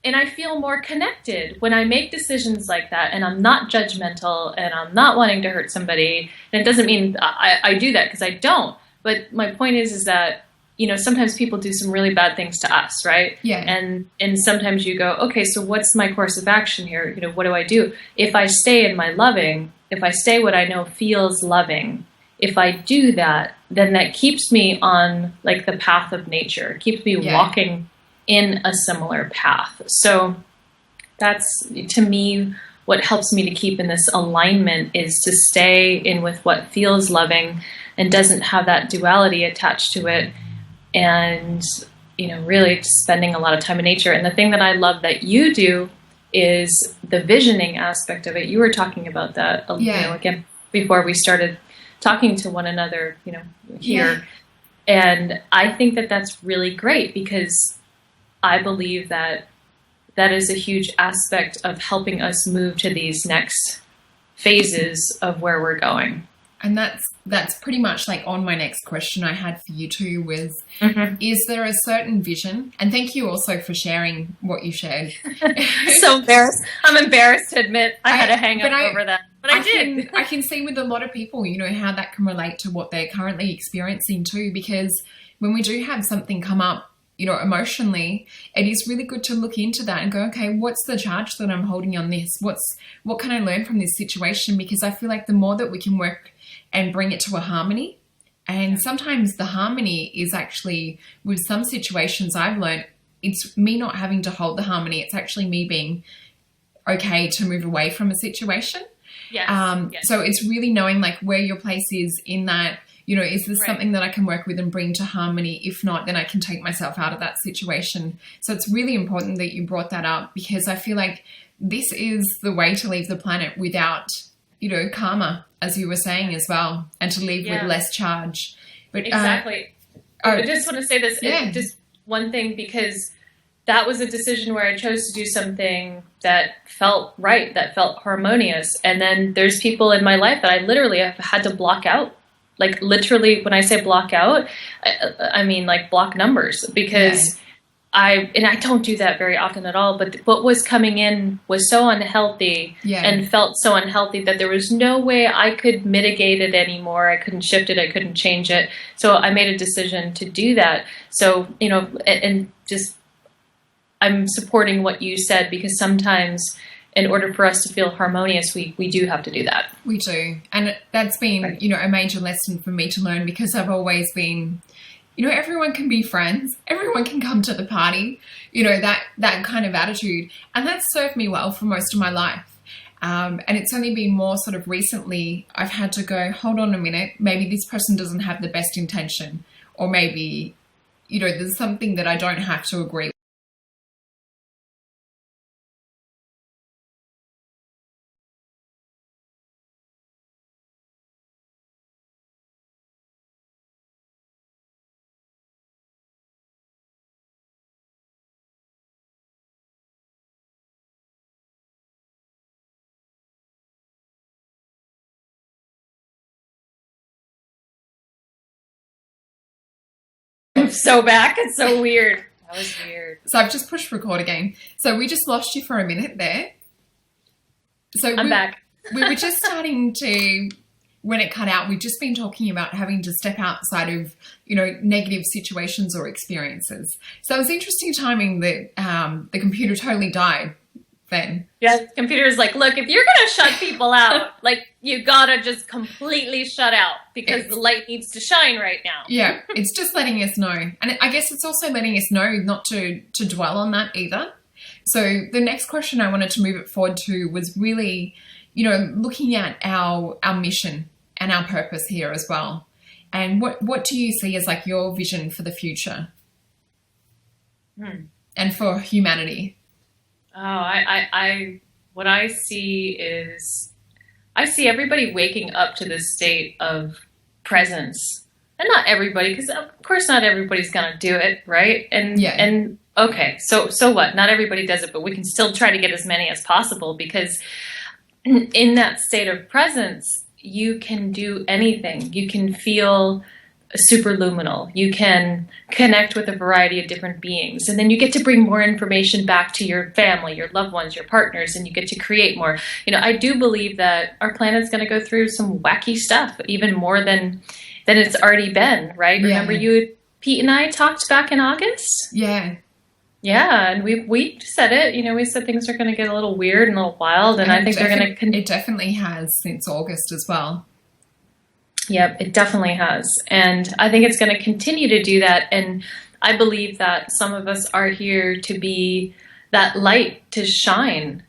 And I feel more connected when I make decisions like that, and I'm not judgmental, and I'm not wanting to hurt somebody. And it doesn't mean I do that, because I don't. But my point is that, sometimes people do some really bad things to us, right? Yeah. And sometimes you go, okay, so what's my course of action here? What do I do? If I stay in my loving, if I stay what I know feels loving, if I do that, then that keeps me on like the path of nature. It keeps me walking in a similar path. So that's, to me, what helps me to keep in this alignment is to stay in with what feels loving and doesn't have that duality attached to it. And, really just spending a lot of time in nature. And the thing that I love that you do is the visioning aspect of it. You were talking about that, again, before we started talking to one another, here. Yeah. And I think that that's really great, because I believe that is a huge aspect of helping us move to these next phases of where we're going. And that's pretty much like on my next question I had for you too was, is there a certain vision? And thank you also for sharing what you shared. So embarrassed. I'm embarrassed to admit I had a hang up over that. But I did. I can see with a lot of people, you know, how that can relate to what they're currently experiencing too, because when we do have something come up, you know, emotionally, it is really good to look into that and go, okay, what's the charge that I'm holding on this? What can I learn from this situation? Because I feel like the more that we can work and bring it to a harmony, and sometimes the harmony is actually, with some situations I've learned, it's me not having to hold the harmony. It's actually me being okay to move away from a situation. Yes. So it's really knowing like where your place is in that. You know, is this something that I can work with and bring to harmony? If not, then I can take myself out of that situation. So it's really important that you brought that up, because I feel like this is the way to leave the planet without, you know, karma, as you were saying as well, and to leave with less charge. But exactly. I just want to say this, just one thing, because that was a decision where I chose to do something that felt right, that felt harmonious. And then there's people in my life that I literally have had to block out. Like literally, when I say block out, I mean like block numbers, because I don't do that very often at all. But what was coming in was so unhealthy and felt so unhealthy that there was no way I could mitigate it anymore. I couldn't shift it. I couldn't change it. So I made a decision to do that. So, you know, and just I'm supporting what you said, because sometimes in order for us to feel harmonious, we do have to do that. We do. And that's been, you know, a major lesson for me to learn, because I've always been, you know, everyone can be friends. Everyone can come to the party, you know, that kind of attitude. And that's served me well for most of my life. And it's only been more sort of recently I've had to go, hold on a minute, maybe this person doesn't have the best intention, or maybe, you know, there's something that I don't have to agree with. So back. It's so weird. That was weird. So I've just pushed record again. So we just lost you for a minute there. So I'm back. We were just starting to, when it cut out, we've just been talking about having to step outside of, you know, negative situations or experiences. So it was interesting timing that the computer totally died then. Yeah, the computer is like, look, if you're going to shut people out, like, you got to just completely shut out, because the light needs to shine right now. Yeah, it's just letting us know. And I guess it's also letting us know not to dwell on that either. So the next question I wanted to move it forward to was really, you know, looking at our mission and our purpose here as well. And what do you see as like your vision for the future and for humanity? Oh, what I see is, I see everybody waking up to this state of presence. And not everybody, because of course not everybody's going to do it, right? And okay, so what? Not everybody does it, but we can still try to get as many as possible, because in that state of presence, you can do anything. You can feel superluminal. You can connect with a variety of different beings, and then you get to bring more information back to your family, your loved ones, your partners, and you get to create more. You know, I do believe that our planet's going to go through some wacky stuff, even more than it's already been, right? Yeah. Remember Pete and I talked back in August? Yeah. Yeah, and we said it, you know, we said things are going to get a little weird and a little wild, and I think they're going to... It definitely has since August as well. Yep, it definitely has. And I think it's going to continue to do that. And I believe that some of us are here to be that light to shine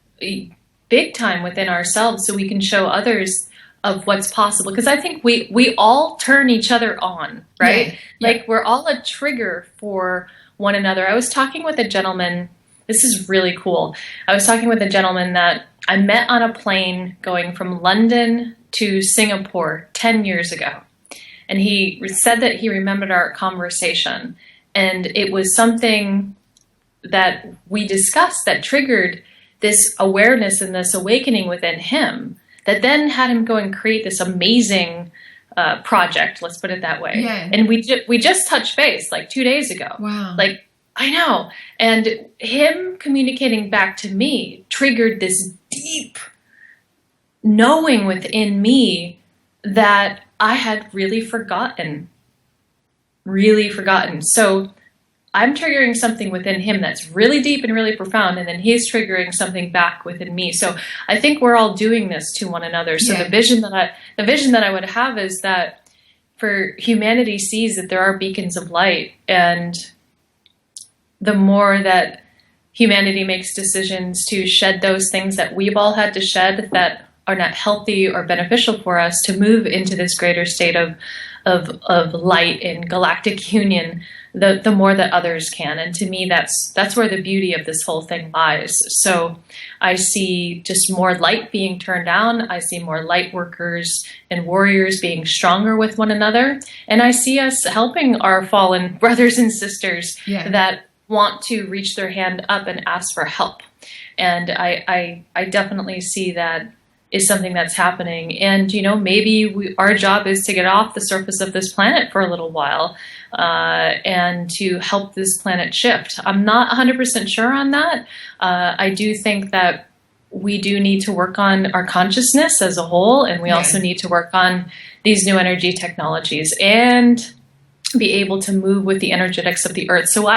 big time within ourselves, so we can show others of what's possible. Because I think we all turn each other on, right? Yeah. Like we're all a trigger for one another. I was talking with a gentleman. This is really cool. I was talking with a gentleman that I met on a plane going from London to Singapore 10 years ago. And he said that he remembered our conversation. And it was something that we discussed that triggered this awareness and this awakening within him, that then had him go and create this amazing project, let's put it that way. Yeah. And we just touched base like 2 days ago. Wow. Like, I know. And him communicating back to me triggered this deep knowing within me that I had really forgotten. So I'm triggering something within him that's really deep and really profound, and then he's triggering something back within me. So I think we're all doing this to one another. So the vision that I would have is that for humanity sees that there are beacons of light, and the more that humanity makes decisions to shed those things that we've all had to shed that are not healthy or beneficial for us, to move into this greater state of light and galactic union, the more that others can. And to me, that's where the beauty of this whole thing lies. So I see just more light being turned on. I see more light workers and warriors being stronger with one another. And I see us helping our fallen brothers and sisters that want to reach their hand up and ask for help. And I definitely see that is something that's happening. And, maybe our job is to get off the surface of this planet for a little while and to help this planet shift. I'm not 100% sure on that. I do think that we do need to work on our consciousness as a whole, and we also need to work on these new energy technologies and be able to move with the energetics of the earth. So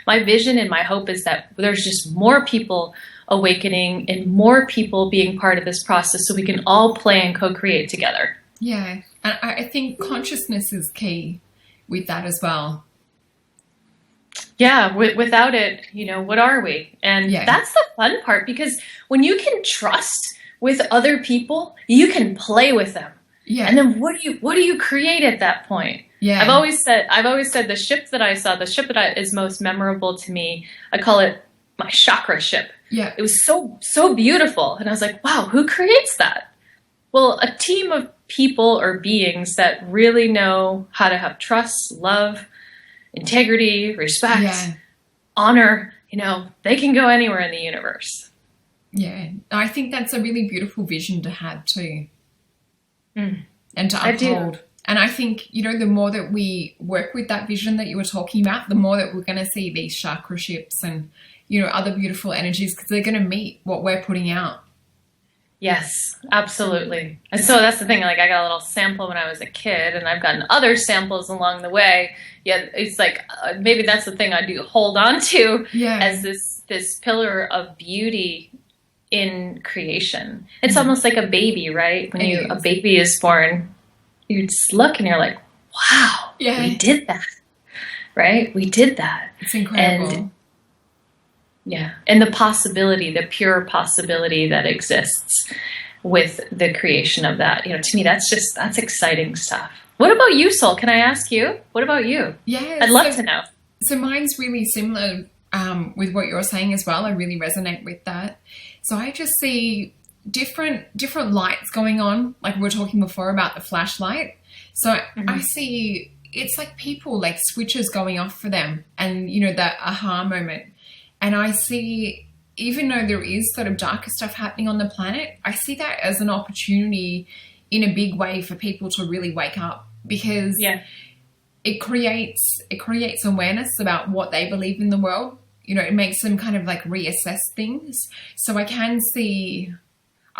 my vision and my hope is that there's just more people awakening and more people being part of this process, so we can all play and co-create together. Yeah. And I think consciousness is key with that as well. Yeah. Without it, what are we? And that's the fun part, because when you can trust with other people, you can play with them. Yeah. And then what do you create at that point? Yeah. I've always said the ship that is most memorable to me, I call it my chakra ship. Yeah. It was so beautiful. And I was like, wow, who creates that? Well, a team of people or beings that really know how to have trust, love, integrity, respect, honor. They can go anywhere in the universe. Yeah. I think that's a really beautiful vision to have too. And to uphold. And I think, the more that we work with that vision that you were talking about, the more that we're going to see these chakra ships and, other beautiful energies, because they're going to meet what we're putting out. Yes, absolutely. And so that's the thing. Like, I got a little sample when I was a kid, and I've gotten other samples along the way. Yeah, it's like maybe that's the thing I do hold on to as this pillar of beauty in creation. It's almost like a baby, right? When a baby is born, you just look and you're like, wow, we did that, right? We did that. It's incredible. And the possibility, the pure possibility that exists with the creation of that, to me, that's exciting stuff. What about you, Sol? Can I ask you? What about you? Yeah. I'd love to know. So mine's really similar with what you're saying as well. I really resonate with that. So I just see different lights going on, like we were talking before about the flashlight. So I see it's like people, like switches going off for them, and that aha moment. And I see, even though there is sort of darker stuff happening on the planet, I see that as an opportunity in a big way for people to really wake up, because it creates awareness about what they believe in the world. It makes them kind of like reassess things. So I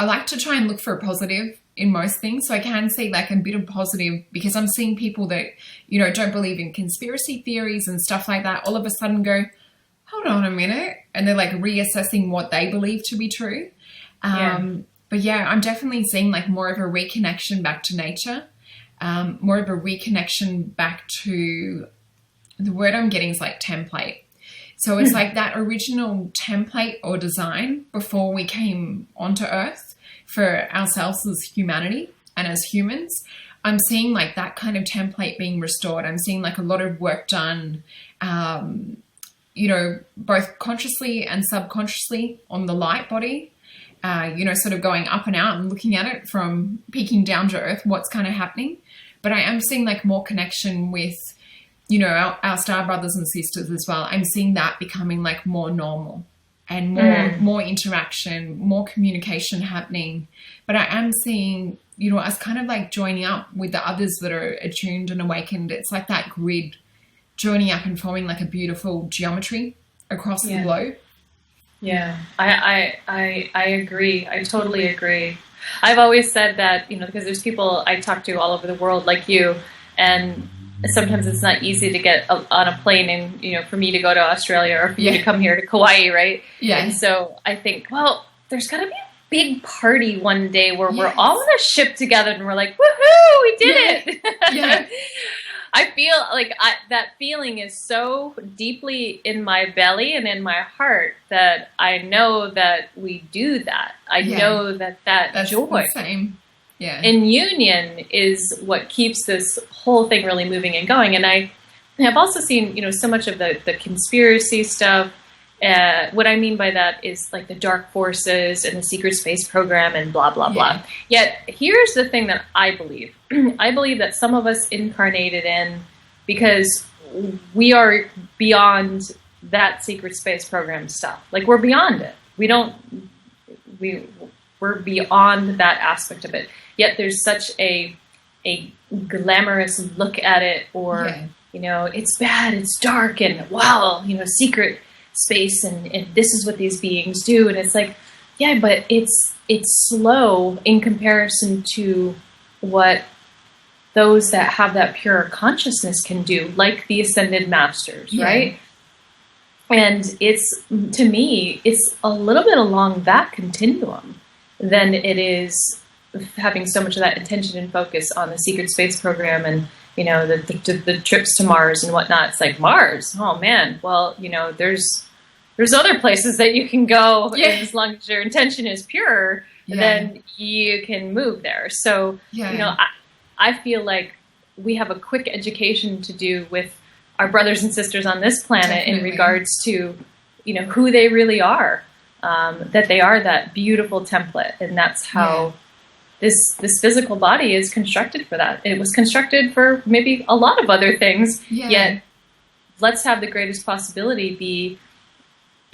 like to try and look for a positive in most things. So I can see like a bit of positive, because I'm seeing people that, don't believe in conspiracy theories and stuff like that, all of a sudden go, hold on a minute. And they're like reassessing what they believe to be true. But yeah, I'm definitely seeing like more of a reconnection back to nature, more of a reconnection back to, the word I'm getting is like template. So it's like that original template or design before we came onto Earth for ourselves as humanity and as humans. I'm seeing like that kind of template being restored. I'm seeing like a lot of work done, both consciously and subconsciously on the light body, sort of going up and out and looking at it from peeking down to Earth, what's kind of happening. But I am seeing like more connection with, our star brothers and sisters as well. I'm seeing that becoming like more normal. and more interaction, more communication happening. But I am seeing, you know, us kind of like joining up with the others that are attuned and awakened. It's like that grid joining up and forming like a beautiful geometry across the globe. Yeah, I agree. I totally agree. I've always said that, you know, because there's people I talk to all over the world like you, and sometimes it's not easy to get on a plane and, you know, for me to go to Australia or for you to come here to Kauai, right? Yeah. And so I think, well, there's got to be a big party one day where we're all on a ship together and we're like, woohoo, we did it. Yeah. I feel like that feeling is so deeply in my belly and in my heart that I know that we do that. I know that that's joy. The same. Yeah. And union is what keeps this whole thing really moving and going. And I have also seen, you know, so much of the conspiracy stuff. What I mean by that is like the dark forces and the secret space program and blah, blah, blah. Yet here's the thing that I believe. I believe that some of us incarnated in because we are beyond that secret space program stuff. Like we're beyond it. We're beyond that aspect of it. Yet there's such a glamorous look at it, or, you know, it's bad, it's dark, and wow, you know, secret space, and this is what these beings do. And it's like, yeah, but it's slow in comparison to what those that have that pure consciousness can do, like the ascended masters, right? And it's, to me, it's a little bit along that continuum than it is having so much of that attention and focus on the secret space program and, you know, the trips to Mars and whatnot. It's like, Mars, oh man, well, you know, there's other places that you can go, and as long as your intention is pure, then you can move there. So, you know, I feel like we have a quick education to do with our brothers and sisters on this planet in regards to, you know, who they really are, that they are that beautiful template. And that's how this physical body is constructed for that. It was constructed for maybe a lot of other things, yet let's have the greatest possibility be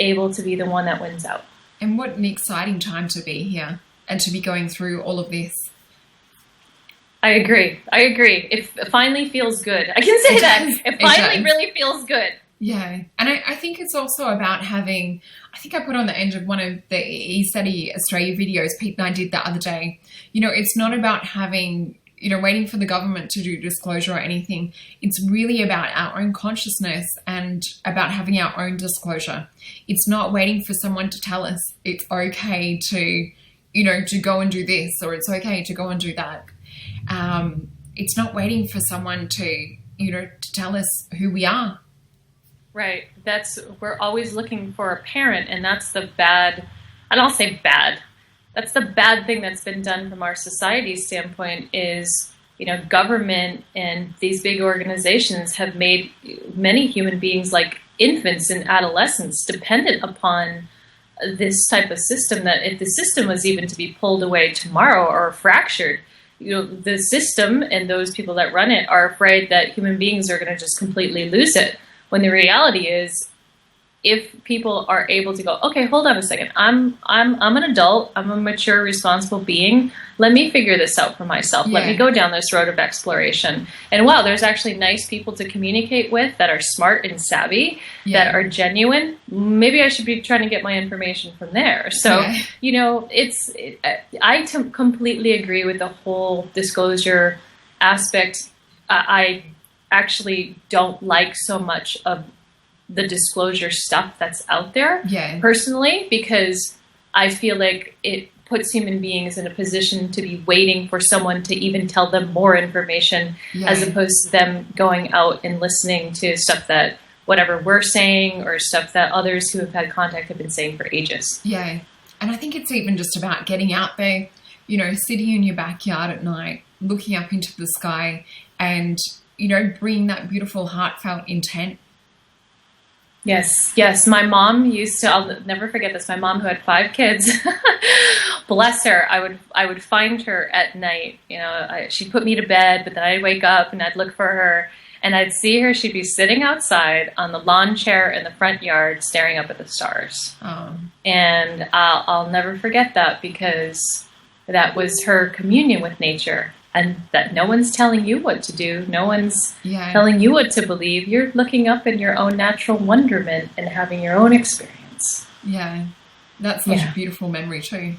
able to be the one that wins out. And what an exciting time to be here and to be going through all of this. I agree. It finally feels good. I can say that. It finally really feels good. Yeah. And I think it's also about having, I think I put on the end of one of the eStudy Australia videos Pete and I did the other day, you know, it's not about having, you know, waiting for the government to do disclosure or anything. It's really about our own consciousness and about having our own disclosure. It's not waiting for someone to tell us it's okay to, you know, to go and do this, or it's okay to go and do that. It's not waiting for someone to, you know, to tell us who we are. Right. We're always looking for a parent, and that's the bad, and I'll say bad. That's the bad thing that's been done from our society standpoint is, you know, government and these big organizations have made many human beings like infants and adolescents dependent upon this type of system, that if the system was even to be pulled away tomorrow or fractured, you know, the system and those people that run it are afraid that human beings are going to just completely lose it. When the reality is, if people are able to go, okay, hold on a second, I'm an adult, I'm a mature, responsible being. Let me figure this out for myself. Let me go down this road of exploration. And wow, there's actually nice people to communicate with that are smart and savvy, that are genuine. Maybe I should be trying to get my information from there. So, you know, I completely agree with the whole disclosure aspect. I actually don't like so much of the disclosure stuff that's out there personally, because I feel like it puts human beings in a position to be waiting for someone to even tell them more information, as opposed to them going out and listening to stuff that whatever we're saying or stuff that others who have had contact have been saying for ages. Yeah. And I think it's even just about getting out there, you know, sitting in your backyard at night, looking up into the sky and, you know, bringing that beautiful heartfelt intent. Yes. My mom used to, I'll never forget this. My mom, who had 5 kids, bless her, I would find her at night. You know, she'd put me to bed, but then I'd wake up and I'd look for her. And I'd see her, she'd be sitting outside on the lawn chair in the front yard staring up at the stars. Oh. And I'll never forget that, because that was her communion with nature. And that no one's telling you what to do. No one's telling you what to believe. You're looking up in your own natural wonderment and having your own experience. Yeah. That's such a beautiful memory too.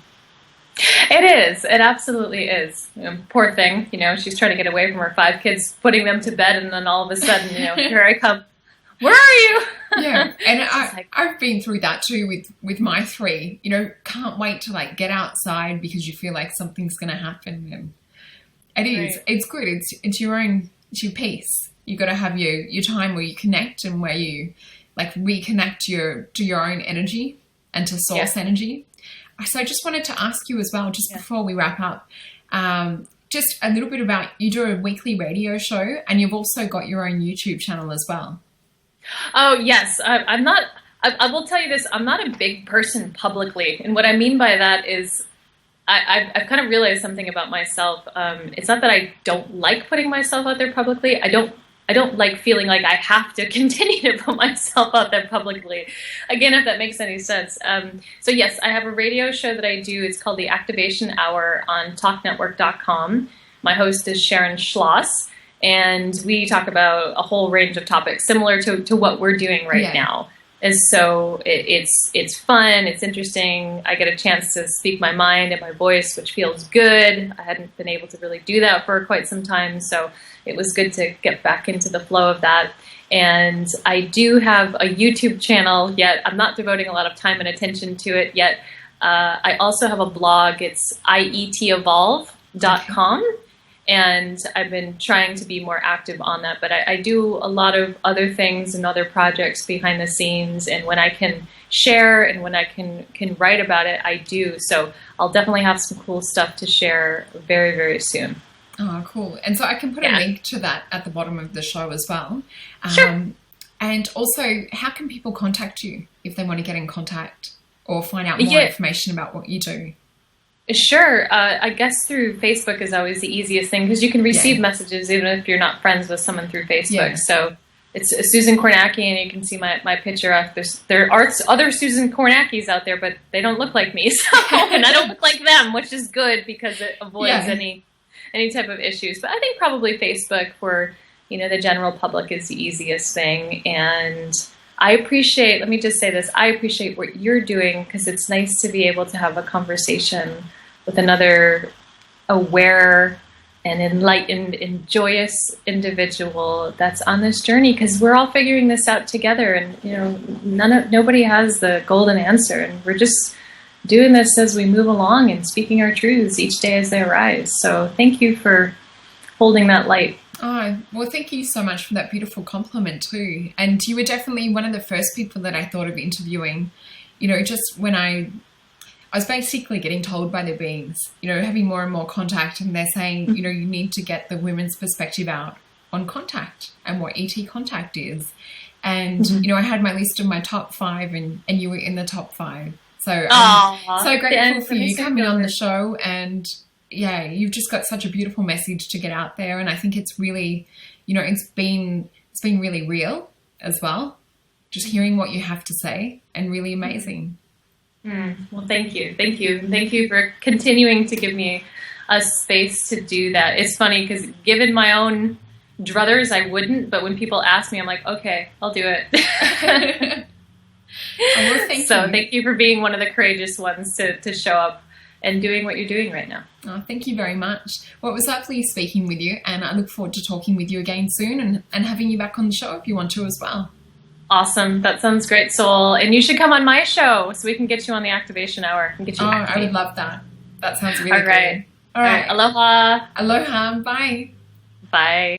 It is. It absolutely is. Poor thing. She's trying to get away from her 5 kids, putting them to bed, and then all of a sudden, here I come. Where are you? Yeah. And I've been through that too with my 3. Can't wait to like get outside because you feel like something's going to happen. And it is. Right. It's good. It's your your peace. You got to have your time where you connect and where you like reconnect to your own energy and to source energy. So I just wanted to ask you as well, just before we wrap up, just a little bit about, you do a weekly radio show and you've also got your own YouTube channel as well. Oh, yes. I'm not, I will tell you this, I'm not a big person publicly. And what I mean by that is I've kind of realized something about myself. It's not that I don't like putting myself out there publicly. I don't like feeling like I have to continue to put myself out there publicly. Again, if that makes any sense. So yes, I have a radio show that I do. It's called The Activation Hour on talknetwork.com. My host is Sharon Schloss, and we talk about a whole range of topics similar to what we're doing right now. And so it's fun, it's interesting. I get a chance to speak my mind and my voice, which feels good. I hadn't been able to really do that for quite some time, so it was good to get back into the flow of that. And I do have a YouTube channel, yet I'm not devoting a lot of time and attention to it yet. I also have a blog. It's ietevolve.com. And I've been trying to be more active on that. But I do a lot of other things and other projects behind the scenes. And when I can share and when I can write about it, I do. So I'll definitely have some cool stuff to share very, very soon. Oh, cool. And so I can put a link to that at the bottom of the show as well. Sure. And also, how can people contact you if they want to get in contact or find out more information about what you do? Sure. I guess through Facebook is always the easiest thing, because you can receive messages even if you're not friends with someone through Facebook. Yeah. So it's Susan Kornacki, and you can see my picture up. There are other Susan Kornackis out there, but they don't look like me, and I don't look like them, which is good because it avoids any type of issues. But I think probably Facebook for the general public is the easiest thing. And I appreciate, let me just say this, I appreciate what you're doing, because it's nice to be able to have a conversation with another aware and enlightened and joyous individual that's on this journey, because we're all figuring this out together, and nobody has the golden answer, and we're just doing this as we move along and speaking our truths each day as they arise. So thank you for holding that light. Oh, well, thank you so much for that beautiful compliment too. And you were definitely one of the first people that I thought of interviewing, just when I was basically getting told by the beings, having more and more contact, and they're saying, you need to get the women's perspective out on contact and what ET contact is. And, I had my list of my top 5, and you were in the top 5. So I'm so grateful for you coming on the show, and you've just got such a beautiful message to get out there. And I think it's really, it's been really real as well. Just hearing what you have to say, and really amazing. Well, thank you. Thank you. Thank you for continuing to give me a space to do that. It's funny because given my own druthers, I wouldn't, but when people ask me, I'm like, okay, I'll do it. Well, thank you for being one of the courageous ones to show up and doing what you're doing right now. Oh, thank you very much. Well, it was lovely speaking with you, and I look forward to talking with you again soon and having you back on the show if you want to as well. Awesome. That sounds great, Soul. And you should come on my show so we can get you on the Activation Hour and get you I would love that. That sounds really good. All right. Aloha. Aloha. Bye. Bye.